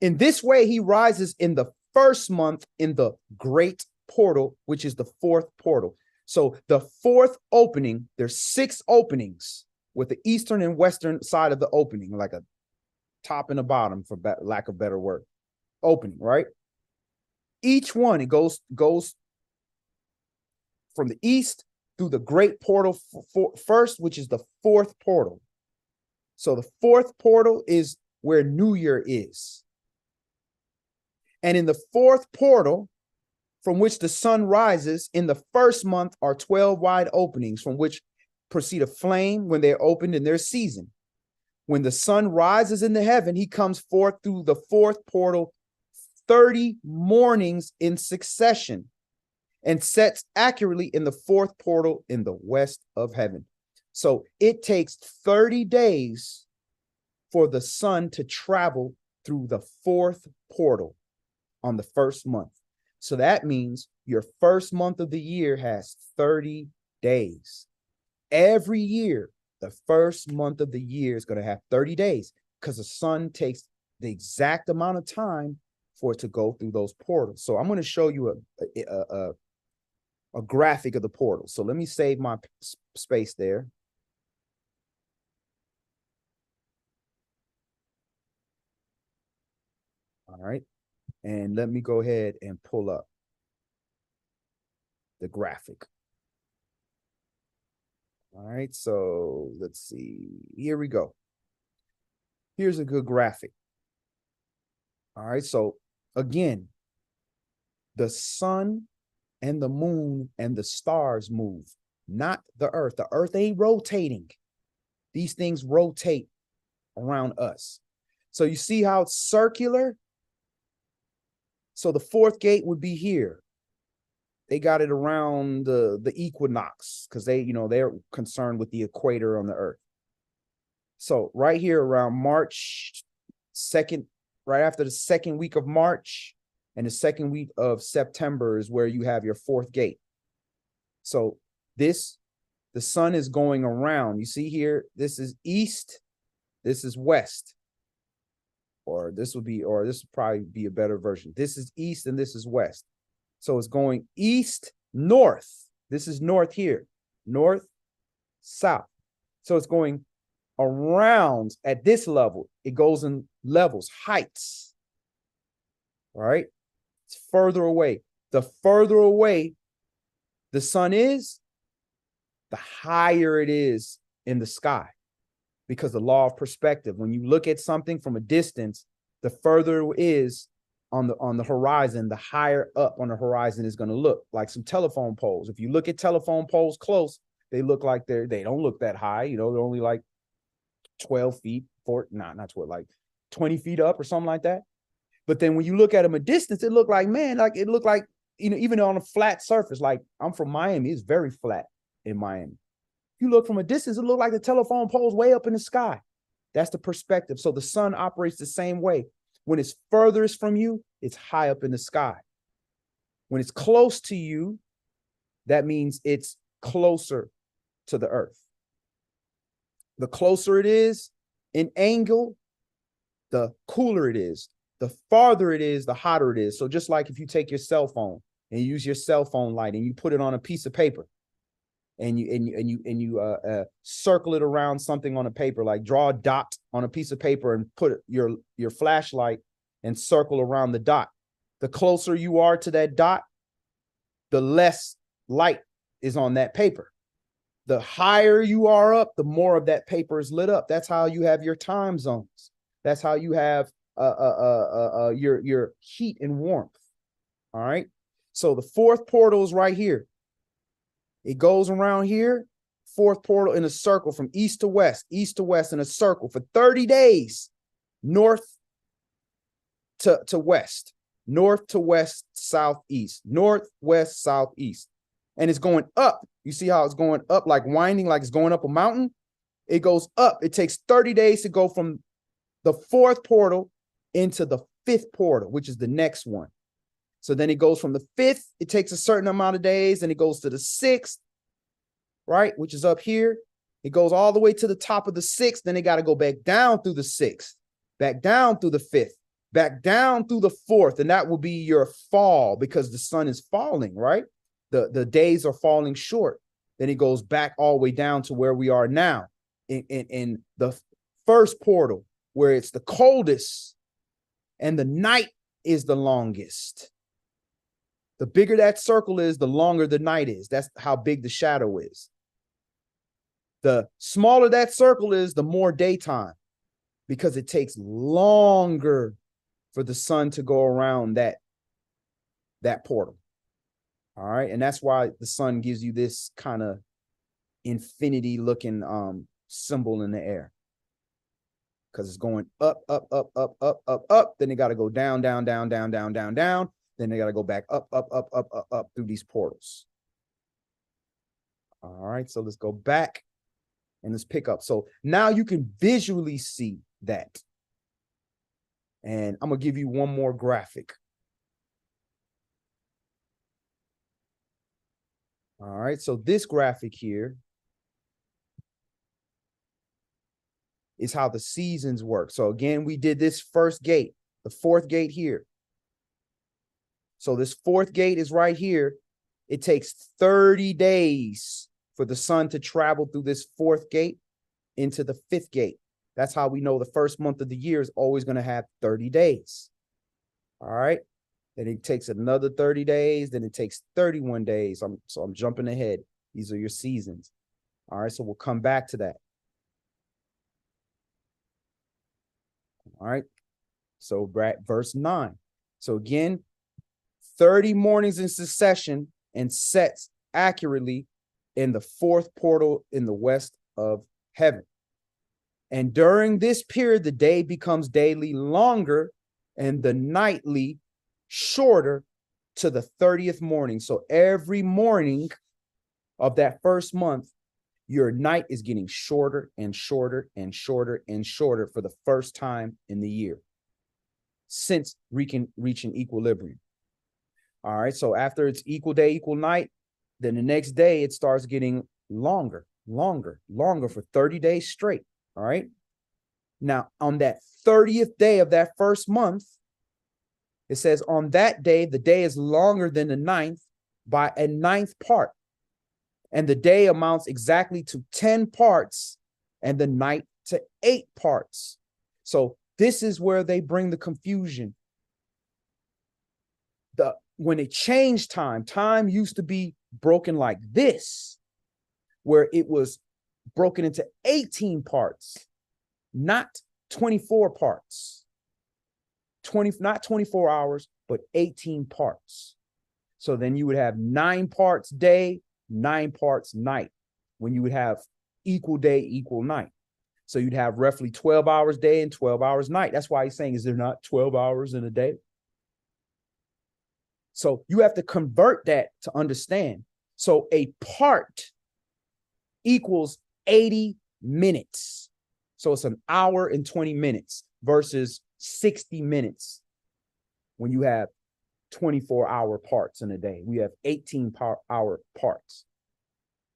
Speaker 1: In this way, he rises in the first month in the great portal, which is the 4th portal. So the 4th opening, there's 6 openings with the eastern and western side of the opening, like a top and a bottom, for lack of better word. Opening, right? Each one, it goes from the east through the great portal first, which is the 4th portal. So the 4th portal is where New Year is. And in the fourth portal, from which the sun rises, in the first month are 12 wide openings, from which proceed a flame when they're opened in their season. When the sun rises in the heaven, he comes forth through the fourth portal 30 mornings in succession, and sets accurately in the fourth portal in the west of heaven. So it takes 30 days for the sun to travel through the fourth portal on the first month. So that means your first month of the year has 30 days. Every year, the first month of the year is going to have 30 days because the sun takes the exact amount of time for it to go through those portals. So I'm going to show you a graphic of the portal. So let me save my space there. All right. And let me go ahead and pull up the graphic. All right. So let's see. Here we go. Here's a good graphic. All right. So again, the sun and the moon and the stars move, not the earth. The earth ain't rotating. These things rotate around us. So you see how it's circular? So the fourth gate would be here. They got it around the equinox because they're concerned with the equator on the earth. So right here around March 2nd, right after the second week of March and the second week of September is where you have your fourth gate. So the sun is going around. You see here, this is east, this is west. Or this would probably be a better version. This is east and this is west. So it's going east, north. This is north here, north, south. So it's going around at this level. It goes in levels, heights. All right. It's further away. The further away the sun is, the higher it is in the sky. Because the law of perspective, when you look at something from a distance, the further it is on the horizon, the higher up on the horizon is going to look. Like some telephone poles. If you look at telephone poles close, they look like they don't look that high. They're only like 12 feet, not 12, like 20 feet up or something like that. But then when you look at them a distance, it looked like, even on a flat surface, like I'm from Miami, it's very flat in Miami. You look from a distance, it looks like the telephone pole's way up in the sky. That's the perspective. So the sun operates the same way. When it's furthest from you, it's high up in the sky. When it's close to you, that means it's closer to the earth. The closer it is in angle, the cooler it is. The farther it is, the hotter it is. So just like if you take your cell phone and you use your cell phone light and you put it on a piece of paper, and you circle it around something on a paper, like draw a dot on a piece of paper and put your flashlight and circle around the dot. The closer you are to that dot, the less light is on that paper. The higher you are up, the more of that paper is lit up. That's how you have your time zones. That's how you have your heat and warmth. All right. So the fourth portal is right here. It goes around here, fourth portal in a circle from east to west in a circle for 30 days, north to west, north to west, southeast, north, west, southeast. And it's going up. You see how it's going up, like winding, like it's going up a mountain? It goes up. It takes 30 days to go from the fourth portal into the fifth portal, which is the next one. So then it goes from the fifth, it takes a certain amount of days, and it goes to the sixth, right, which is up here. It goes all the way to the top of the sixth, then it got to go back down through the sixth, back down through the fifth, back down through the fourth, and that will be your fall because the sun is falling, right? The days are falling short. Then it goes back all the way down to where we are now in the first portal, where it's the coldest and the night is the longest. The bigger that circle is, the longer the night is. That's how big the shadow is. The smaller that circle is, the more daytime, because it takes longer for the sun to go around that portal. All right. And that's why the sun gives you this kind of infinity looking symbol in the air. Because it's going up, up, up, up, up, up, up. Then they got to go down, down, down, down, down, down, down. Then they got to go back up, up, up, up, up, up through these portals. All right. So let's go back and let's pick up. So now you can visually see that. And I'm going to give you one more graphic. All right. So this graphic here is how the seasons work. So again, we did this first gate, the fourth gate here. So this fourth gate is right here. It takes 30 days for the sun to travel through this fourth gate into the fifth gate. That's how we know the first month of the year is always going to have 30 days. All right. Then it takes another 30 days. Then it takes 31 days. So I'm jumping ahead. These are your seasons. All right. So we'll come back to that. All right. So verse 9. So again, 30 mornings in succession and sets accurately in the fourth portal in the west of heaven. And during this period, the day becomes daily longer and the nightly shorter to the 30th morning. So every morning of that first month, your night is getting shorter and shorter and shorter and shorter for the first time in the year since reaching equilibrium. All right. So after it's equal day, equal night, then the next day it starts getting longer for 30 days straight. All right. Now, on that 30th day of that first month, it says on that day, the day is longer than the ninth by a ninth part. And the day amounts exactly to 10 parts and the night to 8 parts. So this is where they bring the confusion. When they changed time used to be broken like this, where it was broken into 18 parts, not 24 parts. Not 24 hours, but 18 parts. So then you would have 9 parts day, 9 parts night, when you would have equal day, equal night. So you'd have roughly 12 hours day and 12 hours night. That's why he's saying, is there not 12 hours in a day? So you have to convert that to understand. So a part equals 80 minutes. So it's an hour and 20 minutes versus 60 minutes when you have 24-hour parts in a day. We have 18-hour parts.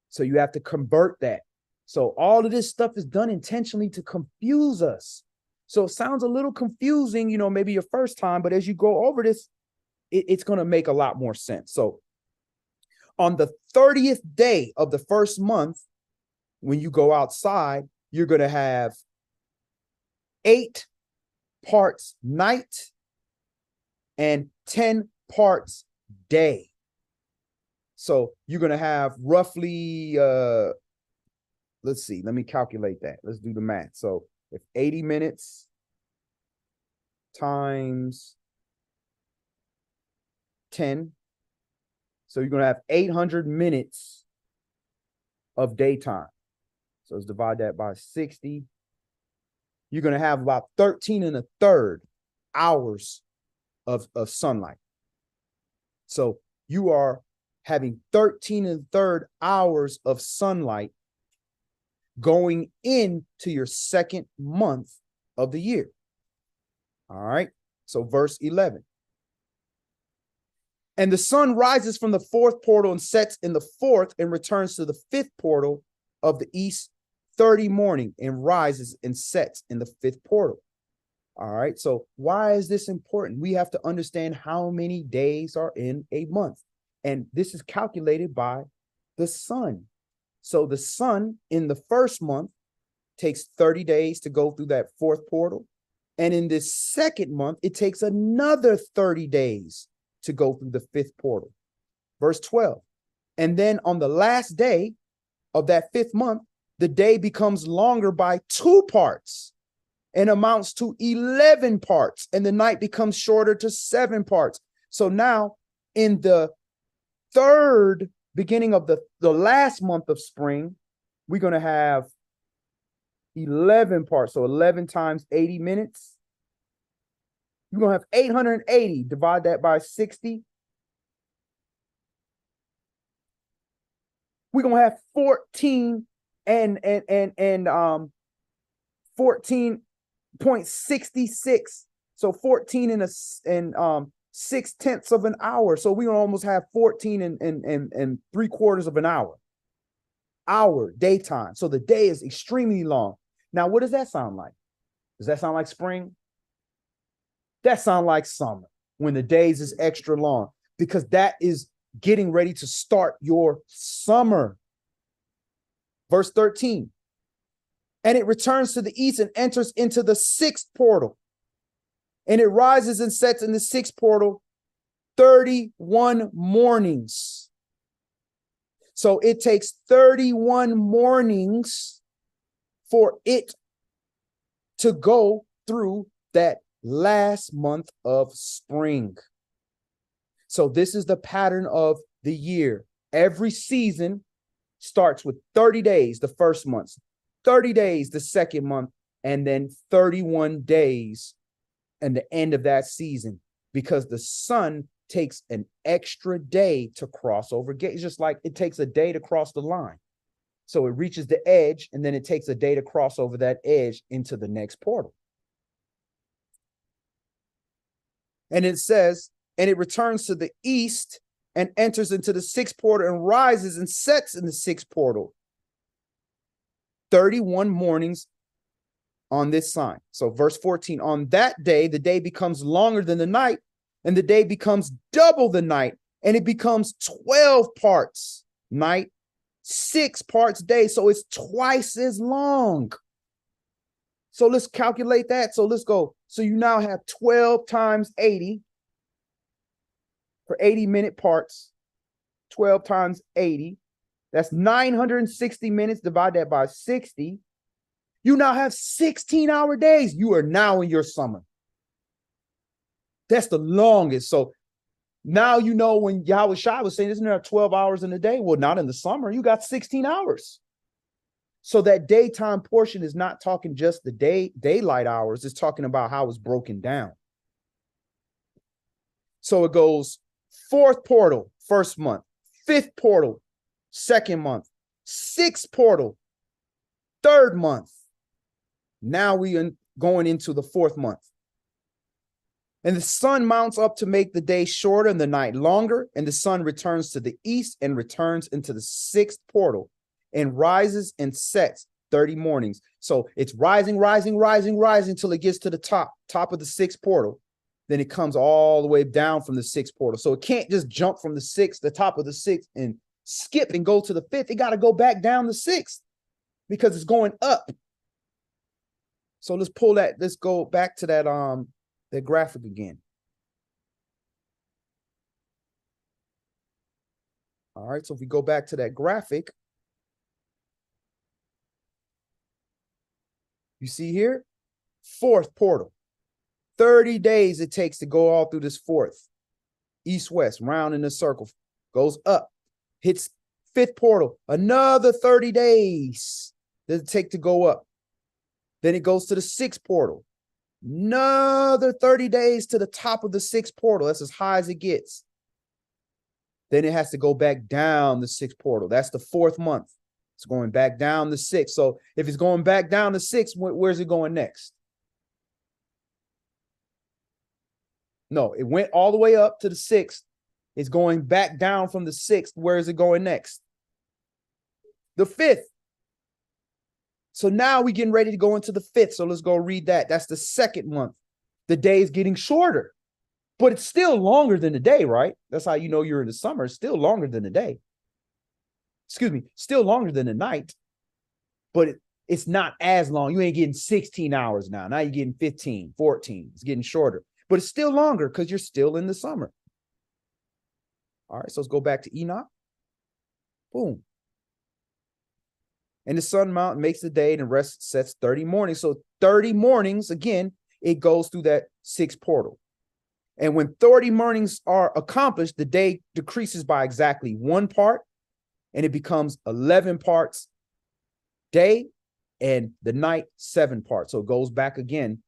Speaker 1: So you have to convert that. So all of this stuff is done intentionally to confuse us. So it sounds a little confusing, you know, maybe your first time, but as you go over this, it's going to make a lot more sense. So on the 30th day of the first month, when you go outside, you're going to have 8 parts night and 10 parts day. So you're going to have roughly, let's see, let me calculate that. Let's do the math. So if 80 minutes times 10, so you're going to have 800 minutes of daytime. So let's divide that by 60. You're going to have about 13 1/3 hours of sunlight. So you are having 13 1/3 hours of sunlight going into your second month of the year. All right. So verse 11. And the sun rises from the fourth portal and sets in the fourth and returns to the fifth portal of the east 30 morning and rises and sets in the fifth portal. All right. So why is this important? We have to understand how many days are in a month. And this is calculated by the sun. So the sun in the first month takes 30 days to go through that fourth portal. And in this second month, it takes another 30 days to go through the fifth portal. Verse 12. And then on the last day of that fifth month, the day becomes longer by 2 parts. and amounts to 11 parts, and the night becomes shorter to 7 parts. So now in the third beginning of the last month of spring, we're going to have 11 parts. So 11 times 80 minutes. You're going to have 880. Divide that by 60. We're going to have 14 and 14.66. So 14 and 6/10 of an hour. So we're going to almost have 14 and 3/4 of an hour. Daytime. So the day is extremely long. Now, what does that sound like? Does that sound like spring? That sounds like summer, when the days is extra long, because that is getting ready to start your summer. Verse 13. And it returns to the east and enters into the 6th portal. And it rises and sets in the 6th portal 31 mornings. So it takes 31 mornings for it to go through that last month of spring. So this is the pattern of the year. Every season starts with 30 days the first month, 30 days the second month, and then 31 days and the end of that season, because the sun takes an extra day to cross over. It's just like it takes a day to cross the line. So it reaches the edge, and then it takes a day to cross over that edge into the next portal. And it says, and it returns to the east and enters into the 6th portal and rises and sets in the 6th portal. 31 mornings on this sign. So verse 14, on that day, the day becomes longer than the night, and the day becomes double the night, and it becomes 12 parts night, 6 parts day. So it's twice as long. So let's calculate that. So let's go. So you now have 12 times 80 for 80-minute parts. 12 times 80. That's 960 minutes. Divide that by 60. You now have 16-hour days. You are now in your summer. That's the longest. So now you know when YAH was saying, isn't there 12 hours in a day? Well, not in the summer. You got 16 hours. So that daytime portion is not talking just the daylight hours. It's talking about how it's broken down. So it goes 4th portal, 1st month, 5th portal, 2nd month, 6th portal, 3rd month. Now we are going into the 4th month. And the sun mounts up to make the day shorter and the night longer. And the sun returns to the east and returns into the 6th portal and rises and sets 30 mornings. So it's rising till it gets to the top of the 6th portal. Then it comes all the way down from the 6th portal. So it can't just jump from the top of the 6th and skip and go to the 5th. It got to go back down the 6th because it's going up. So let's pull that. Let's go back to that graphic again. All right. So if we go back to that graphic, you see here, 4th portal, 30 days it takes to go all through this 4th, east-west, round in a circle, goes up, hits 5th portal, another 30 days does it take to go up. Then it goes to the 6th portal, another 30 days to the top of the 6th portal. That's as high as it gets. Then it has to go back down the 6th portal. That's the 4th month. It's going back down the 6th. So if it's going back down the 6th, where's it going next? No, it went all the way up to the 6th. It's going back down from the 6th. Where is it going next? The 5th. So now we're getting ready to go into the 5th. So let's go read that. That's the 2nd month. The day is getting shorter, but it's still longer than the day, right? That's how you know you're in the summer. It's still longer than the day. Excuse me, still longer than the night, but it's not as long. You ain't getting 16 hours now. Now you're getting 15, 14. It's getting shorter, but it's still longer because you're still in the summer. All right, so let's go back to Enoch. Boom. And the sun mount makes the day, and the rest sets 30 mornings. So 30 mornings, again, it goes through that sixth portal. And when 30 mornings are accomplished, the day decreases by exactly 1 part, and it becomes 11 parts day, and the night 7 parts. So it goes back again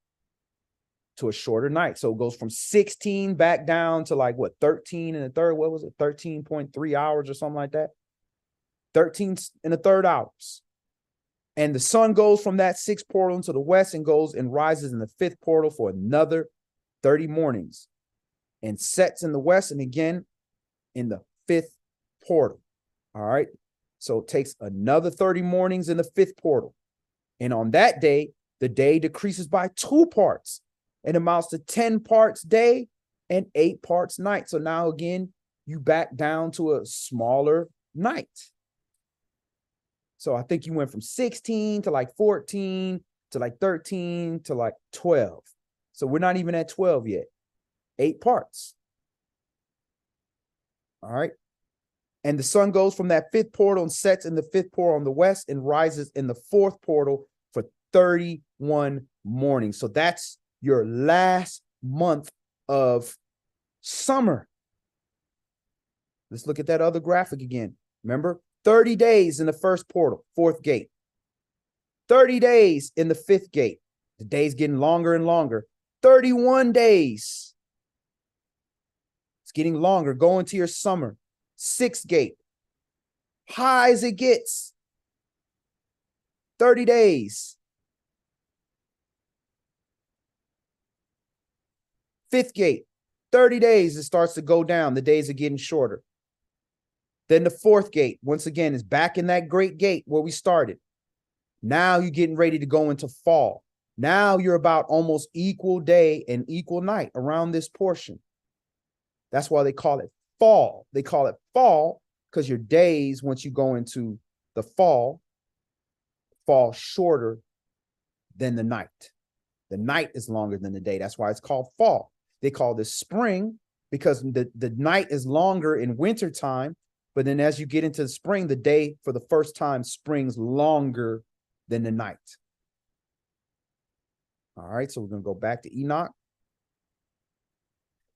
Speaker 1: to a shorter night. So it goes from 16 back down to like what, 13 and a third, what was it, 13.3 hours or something like that? 13 and a third hours. And the sun goes from that 6th portal into the west and goes and rises in the 5th portal for another 30 mornings and sets in the west and again in the 5th portal. All right. So it takes another 30 mornings in the 5th portal. And on that day, the day decreases by 2 parts and amounts to 10 parts day and 8 parts night. So now again, you back down to a smaller night. So I think you went from 16 to like 14 to like 13 to like 12. So we're not even at 12 yet. 8 parts. All right. And the sun goes from that 5th portal and sets in the 5th portal on the west and rises in the 4th portal for 31 mornings. So that's your last month of summer. Let's look at that other graphic again. Remember, 30 days in the 1st portal, 4th gate. 30 days in the 5th gate. The day's getting longer and longer. 31 days. It's getting longer. Go into your summer. 6th gate. High as it gets. 30 days. 5th gate. 30 days, it starts to go down. The days are getting shorter. Then the 4th gate, once again, is back in that great gate where we started. Now you're getting ready to go into fall. Now you're about almost equal day and equal night around this portion. That's why they call it fall. They call it fall because your days, once you go into the fall shorter than the night. The night is longer than the day. That's why it's called fall. They call this spring because the night is longer in wintertime. But then as you get into the spring, the day for the first time springs longer than the night. All right, so we're going to go back to Enoch.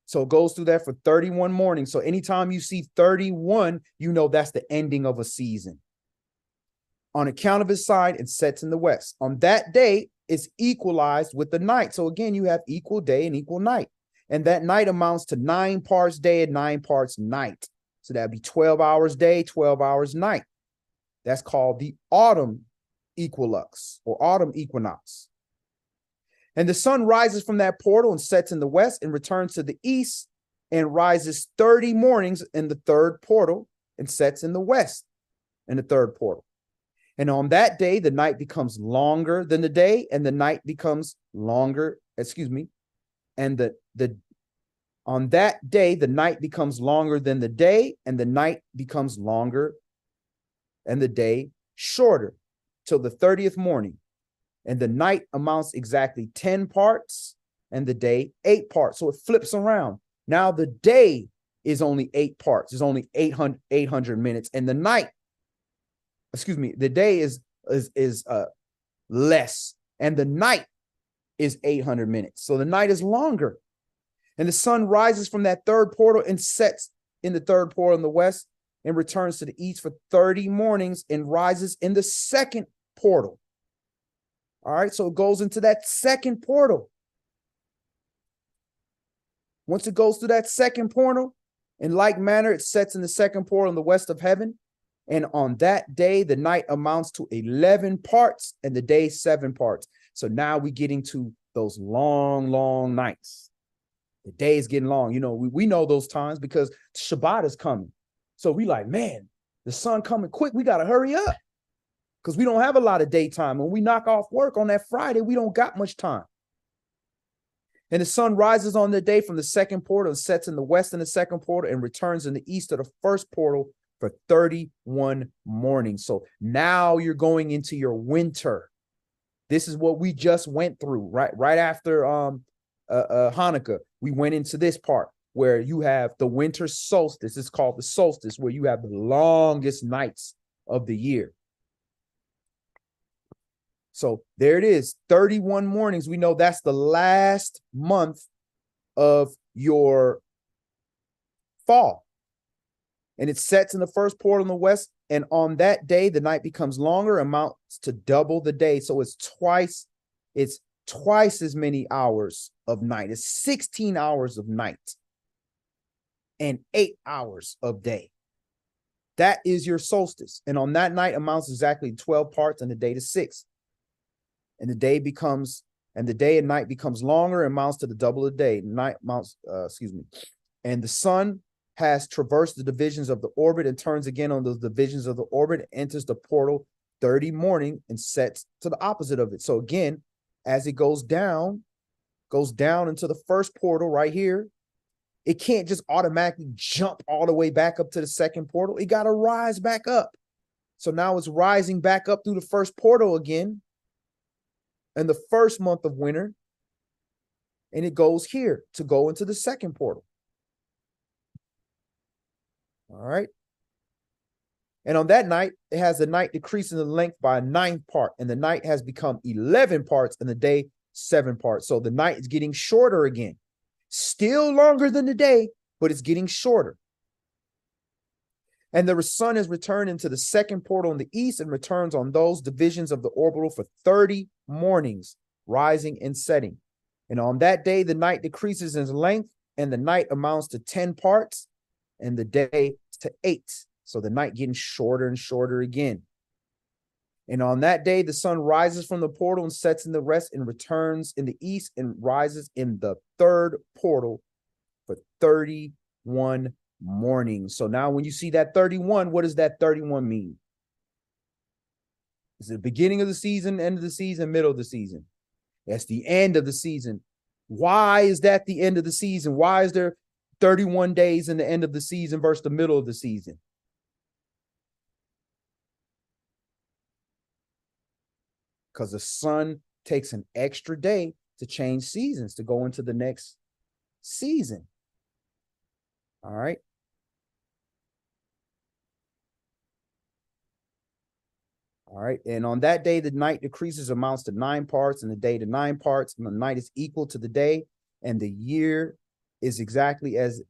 Speaker 1: So it goes through that for 31 mornings. So anytime you see 31, you know that's the ending of a season. On account of his side, it sets in the west. On that day, it's equalized with the night. So again, you have equal day and equal night. And that night amounts to 9 parts day and 9 parts night. So that'd be 12 hours day, 12 hours night. That's called the autumn equinox or autumn equinox. And the sun rises from that portal and sets in the west and returns to the east and rises 30 mornings in the 3rd portal and sets in the west in the 3rd portal. And on that day, the night becomes longer than the day and the night becomes longer, and on that day, the night becomes longer than the day, and the night becomes longer and the day shorter till the 30th morning. And the night amounts exactly 10 parts and the day 8 parts. So it flips around. Now the day is only 8 parts. It's only 800 minutes. And the night, the day is less. And the night is 800 minutes. So the night is longer. And the sun rises from that 3rd portal and sets in the 3rd portal in the west and returns to the east for 30 mornings and rises in the 2nd portal. All right, so it goes into that 2nd portal. Once it goes through that 2nd portal, in like manner, it sets in the 2nd portal in the west of heaven. And on that day, the night amounts to 11 parts and the day 7 parts. So now we get into those long, long nights. The day is getting long. You know, we know those times because Shabbat is coming. So we like, man, the sun coming quick. We got to hurry up because we don't have a lot of daytime. When we knock off work on that Friday, we don't got much time. And the sun rises on the day from the 2nd portal and sets in the west in the 2nd portal and returns in the east of the 1st portal for 31 mornings. So now you're going into your winter. This is what we just went through right after Hanukkah. We went into this part where you have the winter solstice. It's called the solstice, where you have the longest nights of the year. So there it is, 31 mornings. We know that's the last month of your fall. And it sets in the first portal in the west. And on that day, the night becomes longer, amounts to double the day. So it's twice as many hours of night. It's 16 hours of night and 8 hours of day. That is your solstice. And on that night amounts exactly 12 parts, and the day to 6. And the day and night becomes longer, amounts to the double the day. Night amounts, and the sun has traversed the divisions of the orbit and turns again on those divisions of the orbit, enters the portal 30 morning and sets to the opposite of it. So again, as it goes down into the first portal right here, it can't just automatically jump all the way back up to the second portal. It got to rise back up. So now it's rising back up through the first portal again in the first month of winter. And it goes here to go into the second portal. All right. And on that night, it has the night decreasing in length by a 9th part, and the night has become 11 parts and the day 7 parts. So the night is getting shorter again. Still longer than the day, but it's getting shorter. And the sun has returned into the second portal in the east and returns on those divisions of the orbital for 30 mornings, rising and setting. And on that day, the night decreases in length, and the night amounts to 10 parts, and the day to 8. So the night getting shorter and shorter again. And on that day, the sun rises from the portal and sets in the west and returns in the east and rises in the third portal for 31 mornings. So now when you see that 31, what does that 31 mean? Is it the beginning of the season, end of the season, middle of the season? That's the end of the season. Why is that the end of the season? Why is there 31 days in the end of the season versus the middle of the season? Because the sun takes an extra day to change seasons, to go into the next season. All right. All right. And on that day, the night decreases, amounts to 9 parts, and the day to 9 parts, and the night is equal to the day, and the year is exactly as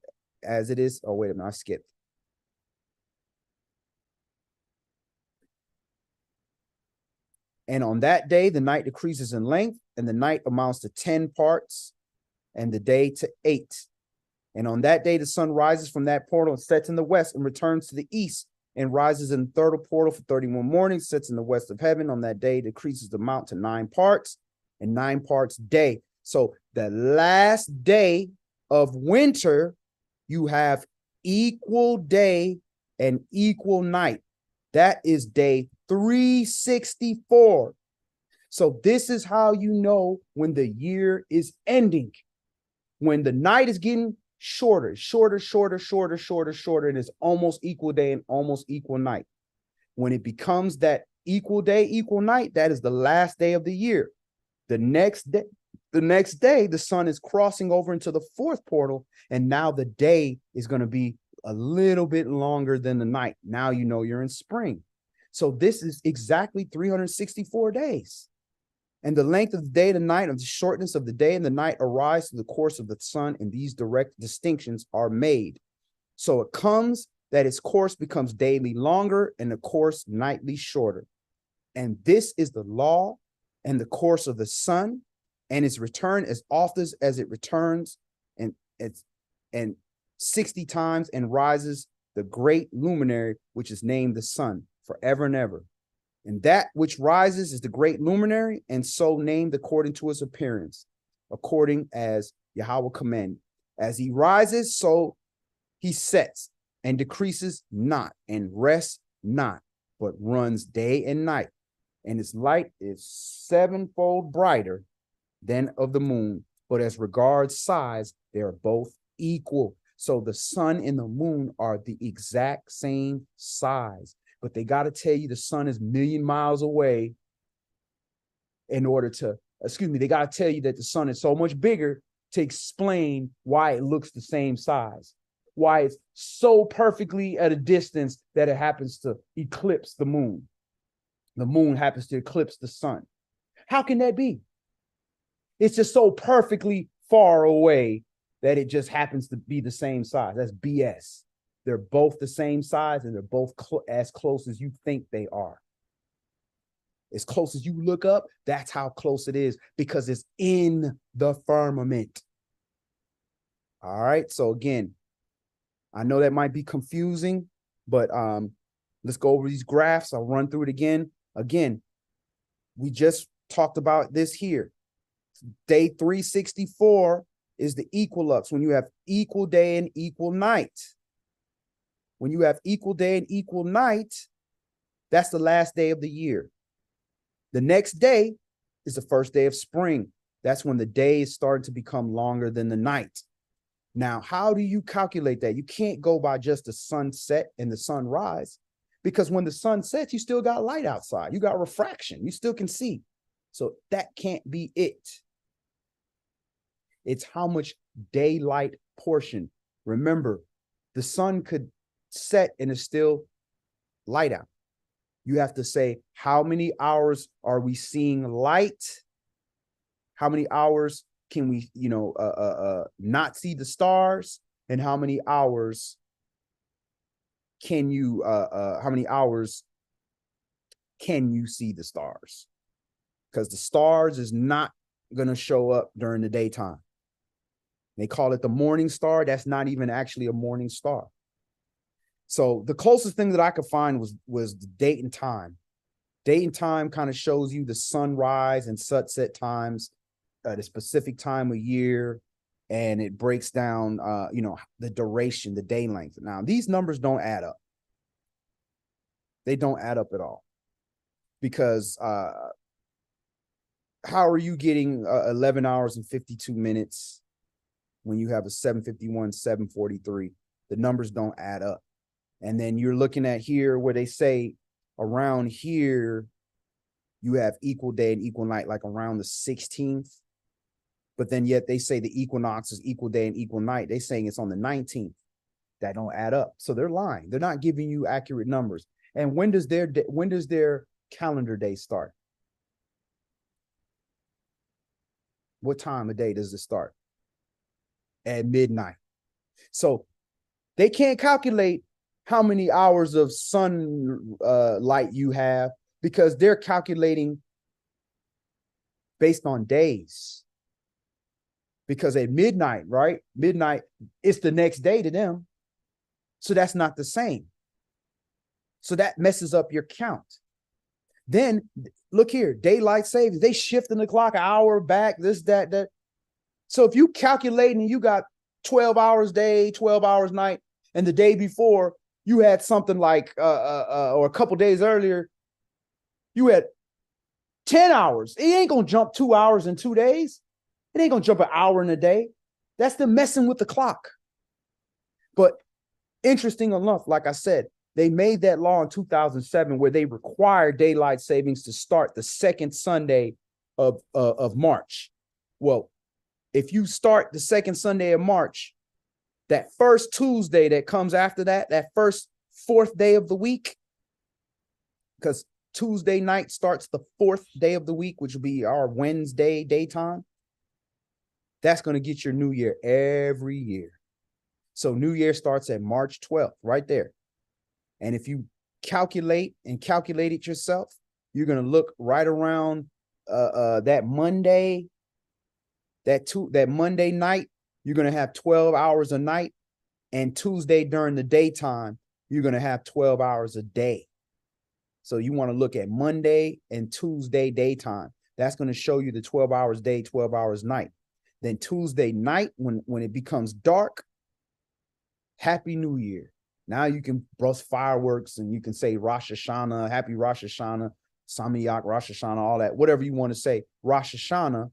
Speaker 1: it is. Oh, wait a minute, I skipped. And on that day, the night decreases in length, and the night amounts to 10 parts, and the day to 8. And on that day, the sun rises from that portal and sets in the west and returns to the east and rises in the third portal for 31 mornings, sets in the west of heaven. On that day, decreases the amount to 9 parts, and 9 parts day. So the last day of winter, you have equal day and equal night. That is day 364. So this is how you know when the year is ending. When the night is getting shorter, and it's almost equal day and almost equal night. When it becomes that equal day, equal night, that is the last day of the year. The next day, the sun is crossing over into the fourth portal, and now the day is going to be a little bit longer than the night. Now you know you're in spring. So this is exactly 364 days. And the length of the day to night, of the shortness of the day and the night arise to the course of the sun, and these direct distinctions are made. So it comes that its course becomes daily longer and the course nightly shorter. And this is the law and the course of the sun, and its return as often as it returns, and 60 times, and rises the great luminary, which is named the sun, forever and ever. And that which rises is the great luminary, and so named according to his appearance, according as Yahweh commanded. As he rises, so he sets, and decreases not, and rests not, but runs day and night. And its light is 7-fold brighter than of the moon. But as regards size, they are both equal. So the sun and the moon are the exact same size. But they got to tell you the sun is 1,000,000 miles away in order to, they got to tell you that the sun is so much bigger to explain why it looks the same size, why it's so perfectly at a distance that it happens to eclipse the moon. The moon happens to eclipse the sun. How can that be? It's just so perfectly far away that it just happens to be the same size. That's BS. They're both the same size and they're both as close as you think they are. As close as you look up, that's how close it is because it's in the firmament. All right. So again, I know that might be confusing, but let's go over these graphs. I'll run through it again. Again, we just talked about this here. Day 364 is the equilux, when you have equal day and equal night. When you have equal day and equal night, that's the last day of the year. The next day is the first day of spring. That's when the day is starting to become longer than the night. Now, how do you calculate that? You can't go by just the sunset and the sunrise, because when the sun sets, you still got light outside. You got refraction. You still can see. So that can't be it. It's how much daylight portion. Remember, the sun could set and it's still light out. You have to say, how many hours are we seeing light? How many hours can we, not see the stars? And how many hours can you, see the stars? Because the stars is not going to show up during the daytime. They call it the morning star. That's not even actually a morning star. So the closest thing that I could find was the date and time. Date and time kind of shows you the sunrise and sunset times, the specific time of year, and it breaks down, the duration, the day length. Now, these numbers don't add up. They don't add up at all, because how are you getting 11 hours and 52 minutes when you have a 7:51, 7:43? The numbers don't add up. And then you're looking at here where they say around here, you have equal day and equal night, like around the 16th. But then yet they say the equinox is equal day and equal night. They're saying it's on the 19th. That don't add up. So they're lying. They're not giving you accurate numbers. And when does their calendar day start? What time of day does it start? At midnight. So they can't calculate how many hours of sun light you have, because they're calculating based on days. Because at midnight, right? Midnight, it's the next day to them. So that's not the same. So that messes up your count. Then look here, daylight savings, they shifting the clock an hour back, this, that. So if you calculate and you got 12 hours day, 12 hours night, and the day before you had something like, or a couple days earlier, you had 10 hours. It ain't going to jump 2 hours in 2 days. It ain't going to jump an hour in a day. That's them messing with the clock. But interesting enough, like I said, they made that law in 2007 where they required daylight savings to start the second Sunday of March. Well, if you start the second Sunday of March, that first Tuesday that comes after that first fourth day of the week, because Tuesday night starts the fourth day of the week, which will be our Wednesday daytime. That's going to get your new year every year. So New Year starts at March 12th, right there. And if you calculate it yourself, you're going to look right around that Monday, that Monday night, you're going to have 12 hours a night. And Tuesday during the daytime, you're going to have 12 hours a day. So you want to look at Monday and Tuesday daytime. That's going to show you the 12 hours day, 12 hours night. Then Tuesday night, when it becomes dark, Happy New Year. Now you can bust fireworks and you can say Rosh Hashanah, Happy Rosh Hashanah, Samiyach, Rosh Hashanah, all that, whatever you want to say. Rosh Hashanah,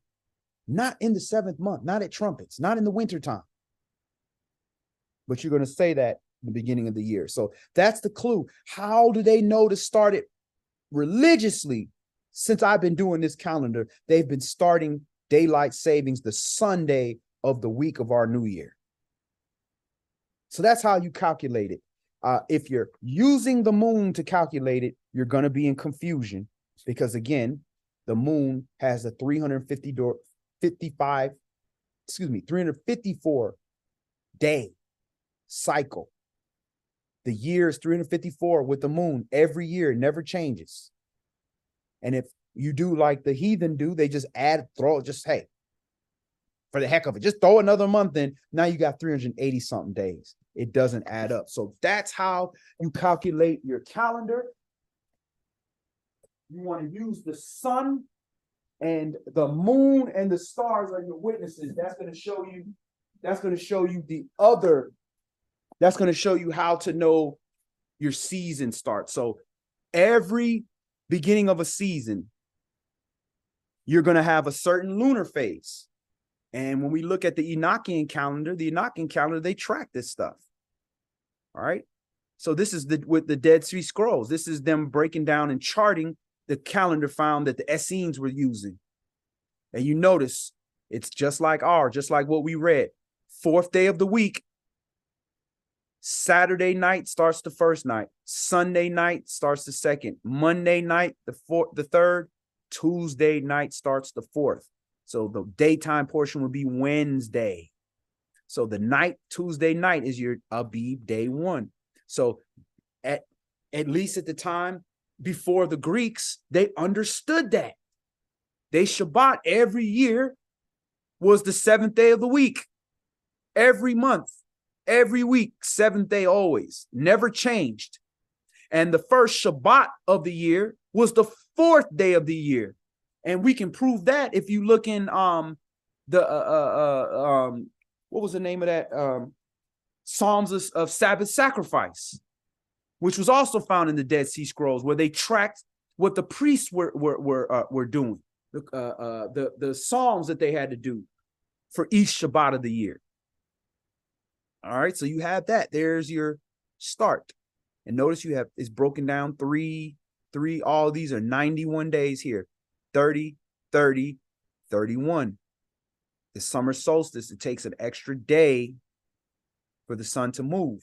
Speaker 1: not in the 7th month, not at trumpets, not in the wintertime. But you're going to say that in the beginning of the year. So that's the clue. How do they know to start it religiously? Since I've been doing this calendar, they've been starting daylight savings the Sunday of the week of our new year. So that's how you calculate it. If you're using the moon to calculate it, you're going to be in confusion because, again, the moon has a 354 day cycle. The year is 354 with the moon every year, it never changes. And if you do like the heathen do, they just hey, for the heck of it, just throw another month in. Now you got 380 something days. It doesn't add up. So that's how you calculate your calendar. You want to use the sun and the moon and the stars are your witnesses. That's going to show you how to know your season starts. So every beginning of a season, you're going to have a certain lunar phase. And when we look at the Enochian calendar, they track this stuff. All right. So this is with the Dead Sea Scrolls. This is them breaking down and charting the calendar found that the Essenes were using. And you notice it's just like what we read. 4th day of the week. Saturday night starts the first night. Sunday night starts the second. Monday night, the third. Tuesday night starts the fourth. So the daytime portion would be Wednesday. So Tuesday night is your Abib day 1. So at least at the time before the Greeks, they understood that. They Shabbat every year was the 7th day of the week. Every month, every week, 7th day always, never changed. And the first Shabbat of the year was the 4th day of the year. And we can prove that if you look in what was the name of that? Psalms of Sabbath sacrifice, which was also found in the Dead Sea Scrolls, where they tracked what the priests were doing, the psalms that they had to do for each Shabbat of the year. All right, so you have that. There's your start. And notice it's broken down three, all of these are 91 days here. 30, 30, 31. The summer solstice, it takes an extra day for the sun to move.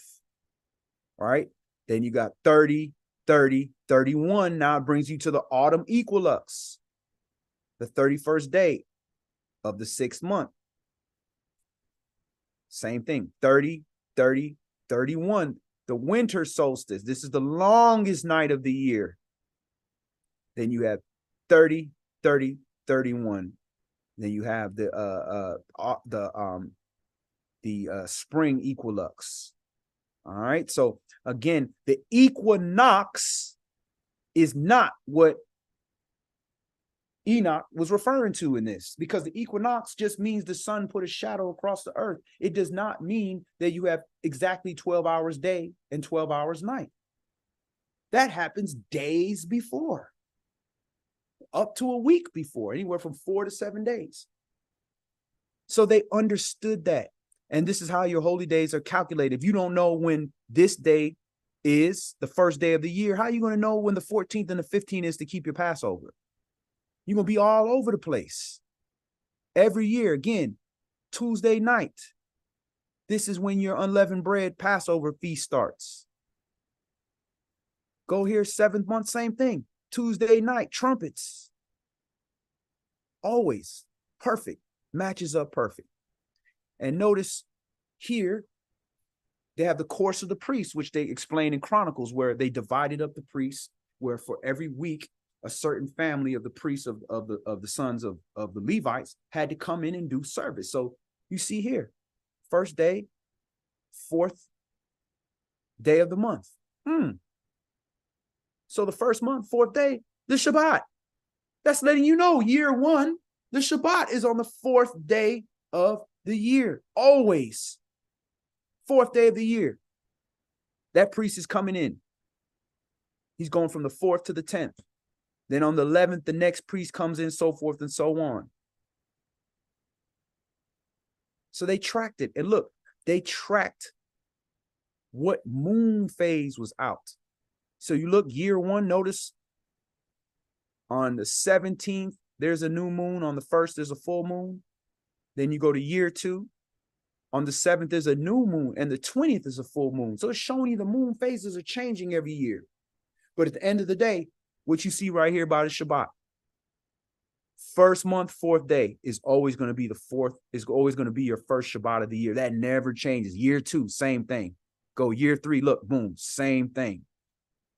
Speaker 1: All right. Then you got 30, 30, 31. Now it brings you to the autumn equinox, the 31st day of the 6th month. Same thing, 30, 30, 31. The winter solstice, this is the longest night of the year. Then you have 30, 30, 31. Then you have the spring equinox. All right. So again, the equinox is not what Enoch was referring to in this, because the equinox just means the sun put a shadow across the earth. It does not mean that you have exactly 12 hours day and 12 hours night. That happens days before, up to a week before, anywhere from 4 to 7 days. So they understood that. And this is how your holy days are calculated. If you don't know when this day is the first day of the year, how are you going to know when the 14th and the 15th is to keep your Passover? You're going to be all over the place. Every year, again, Tuesday night. This is when your unleavened bread Passover feast starts. Go here, 7th month, same thing. Tuesday night, trumpets. Always perfect. Matches up perfect. And notice here, they have the course of the priests, which they explain in Chronicles, where they divided up the priests, where for every week, a certain family of the priests of the sons of the Levites had to come in and do service. So you see here, 1st day, 4th day of the month. So the 1st month, 4th day, the Shabbat. That's letting you know year 1, the Shabbat is on the 4th day of the year. Always. 4th day of the year. That priest is coming in. He's going from the 4th to the 10th. Then on the 11th, the next priest comes in, so forth and so on. So they tracked it. And look, they tracked what moon phase was out. So you look, year 1, notice on the 17th, there's a new moon. On the 1st, there's a full moon. Then you go to year 2. On the 7th, there's a new moon. And the 20th is a full moon. So it's showing you the moon phases are changing every year. But at the end of the day, what you see right here about is Shabbat. First month, fourth day is always going to be the fourth, is always going to be your first Shabbat of the year. That never changes. Year 2, same thing. Go year 3, look, boom, same thing.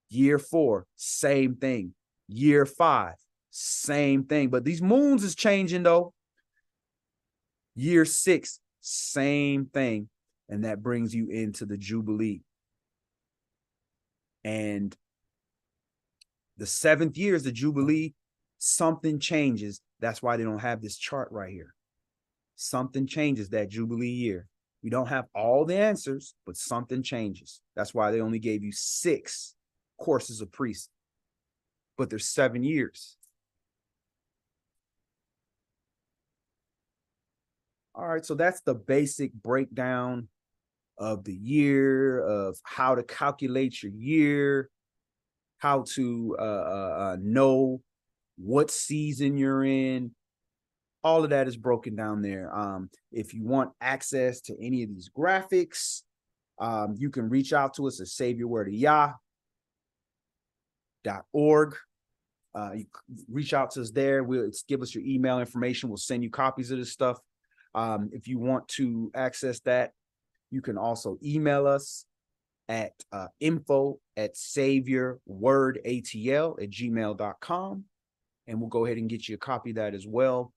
Speaker 1: Year 4, same thing. Year 5, same thing. But these moons is changing though. Year 6, same thing. And that brings you into the Jubilee. And the 7th year is the Jubilee. Something changes. That's why they don't have this chart right here. Something changes that Jubilee year. We don't have all the answers, but something changes. That's why they only gave you 6 courses of priest, but there's 7 years. All right, so that's the basic breakdown of the year, of how to calculate your year, how to know what season you're in. All of that is broken down there. If you want access to any of these graphics, you can reach out to us at saveyourwordofyah.org. You reach out to us there. Give us your email information. We'll send you copies of this stuff. If you want to access that, you can also email us at info@saveyourwordatl@gmail.com, and we'll go ahead and get you a copy of that as well.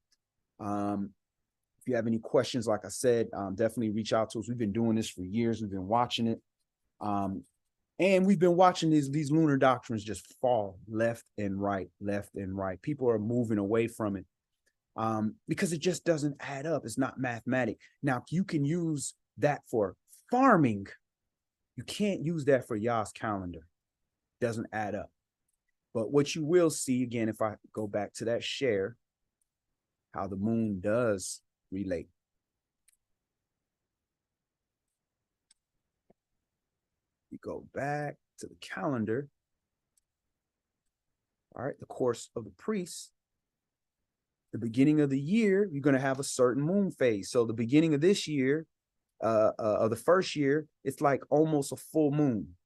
Speaker 1: If you have any questions, like I said, definitely reach out to us. We've been doing this for years. We've been watching it. And we've been watching these lunar doctrines just fall left and right, left and right. People are moving away from it because it just doesn't add up. It's not mathematic. Now, you can use that for farming. You can't use that for YAH's calendar. It doesn't add up. But what you will see, again, if I go back to that share, how the moon does relate. You go back to the calendar. All right, the course of the priest. The beginning of the year, you're going to have a certain moon phase. So the beginning of this year, of the first year, it's like almost a full moon.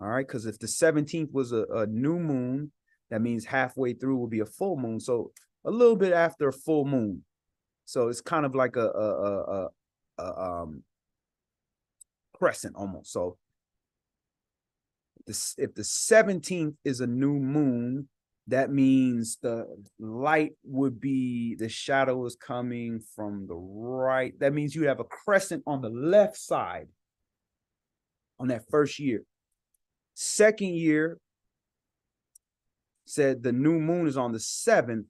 Speaker 1: All right, because if the 17th was a new moon, that means halfway through will be a full moon. So a little bit after a full moon. So it's kind of like a crescent almost. So if the 17th is a new moon, that means the light would be, the shadow is coming from the right. That means you have a crescent on the left side on that first year. Second year said the new moon is on the 7th.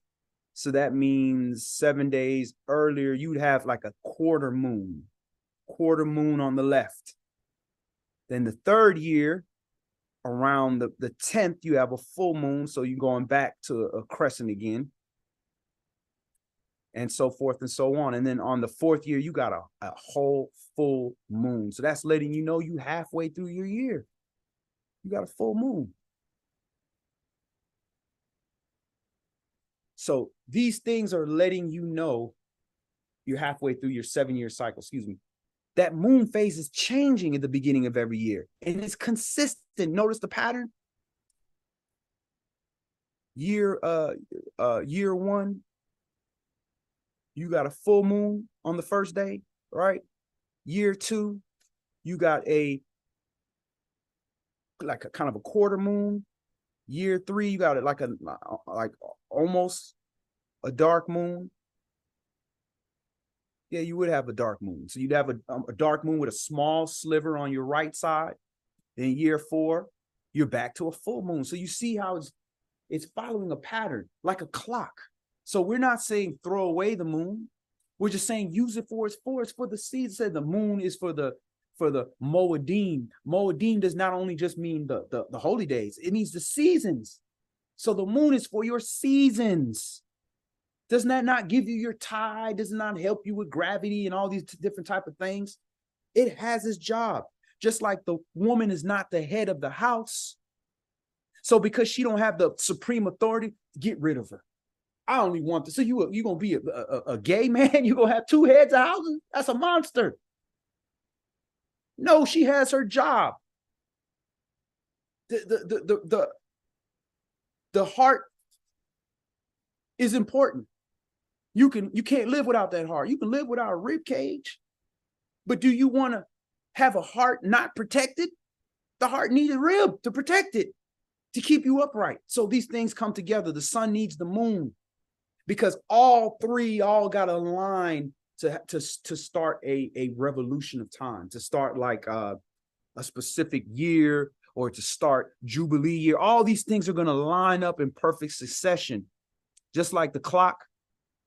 Speaker 1: So that means 7 days earlier, you'd have like a quarter moon on the left. Then the third year, around the 10th, you have a full moon. So you're going back to a crescent again, and so forth and so on. And then on the 4th year, you got a whole full moon. So that's letting you know you halfway through your year. You got a full moon. So these things are letting you know you're halfway through your 7-year cycle, excuse me. That moon phase is changing at the beginning of every year, and it's consistent. Notice the pattern. Year 1, you got a full moon on the first day, right? Year 2, you got like a kind of a quarter moon. Year 3, you got it like almost a dark moon. Yeah, you would have a dark moon. So you'd have a dark moon with a small sliver on your right side. Then year 4, you're back to a full moon. So you see how it's following a pattern like a clock. So we're not saying throw away the moon. We're just saying use it for it's for the season. Said the moon is for the Moedim. Moedim does not only just mean the holy days, it means the seasons. So the moon is for your seasons. Doesn't that not give you your tide? Does it not help you with gravity and all these different type of things? It has its job. Just like the woman is not the head of the house. So because she don't have the supreme authority, get rid of her. I only want this. So you gonna be a gay man? You gonna have 2 heads of houses? That's a monster. No, she has her job. The heart is important. You can't live without that heart. You can live without a rib cage, but do you want to have a heart not protected? The heart needs a rib to protect it, to keep you upright. So these things come together. The sun needs the moon, because all three got to align to start a revolution of time, to start like a specific year, or to start Jubilee year. All these things are going to line up in perfect succession, just like the clock.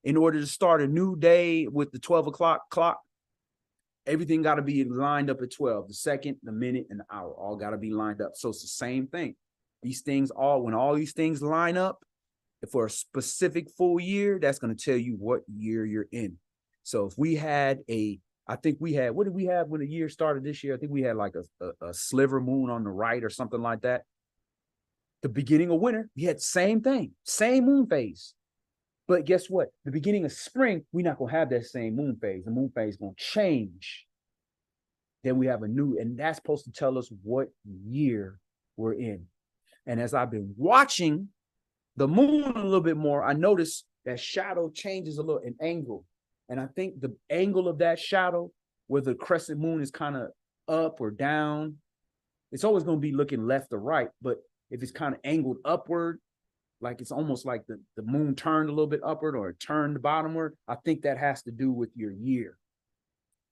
Speaker 1: In order to start a new day with the 12 o'clock clock, everything got to be lined up at 12. The second, the minute, and the hour all got to be lined up. So it's the same thing. These things when all these things line up for a specific full year, that's going to tell you what year you're in. So if we had what did we have when the year started this year? I think we had like a sliver moon on the right or something like that. The beginning of winter, we had the same thing, same moon phase. But guess what? The beginning of spring, we're not going to have that same moon phase. The moon phase is going to change. Then we have a new, and that's supposed to tell us what year we're in. And as I've been watching the moon a little bit more, I noticed that shadow changes a little in angle. And I think the angle of that shadow, where the crescent moon is kind of up or down, it's always going to be looking left or right. But if it's kind of angled upward, like it's almost like the moon turned a little bit upward or it turned bottomward, I think that has to do with your year.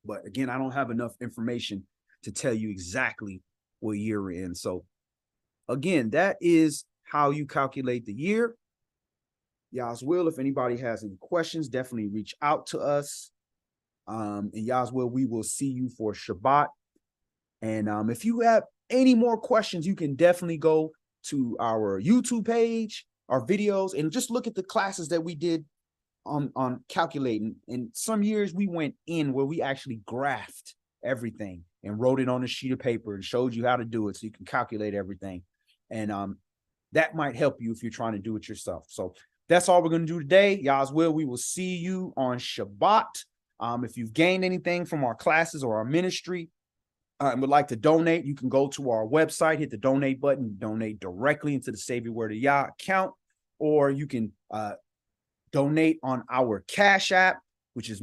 Speaker 1: But again, I don't have enough information to tell you exactly what year we're in. So again, that is how you calculate the year. Yah's will, if anybody has any questions, definitely reach out to us. In Yah's will, we will see you for Shabbat. And if you have any more questions, you can definitely go to our YouTube page, our videos, and just look at the classes that we did on calculating. In some years we went in where we actually graphed everything and wrote it on a sheet of paper and showed you how to do it so you can calculate everything. And that might help you if you're trying to do it yourself. So that's all we're going to do today. Yah's will, we will see you on Shabbat. If you've gained anything from our classes or our ministry, and would like to donate, you can go to our website, hit the donate button, donate directly into the Savior Word of Yah account, or you can donate on our Cash App, which is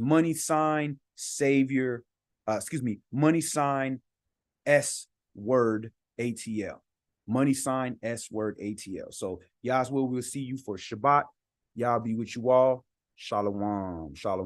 Speaker 1: $Savior, $S word ATL, $S word ATL. So Yah's will, we'll see you for Shabbat. Yah be with you all. Shalom. Shalom.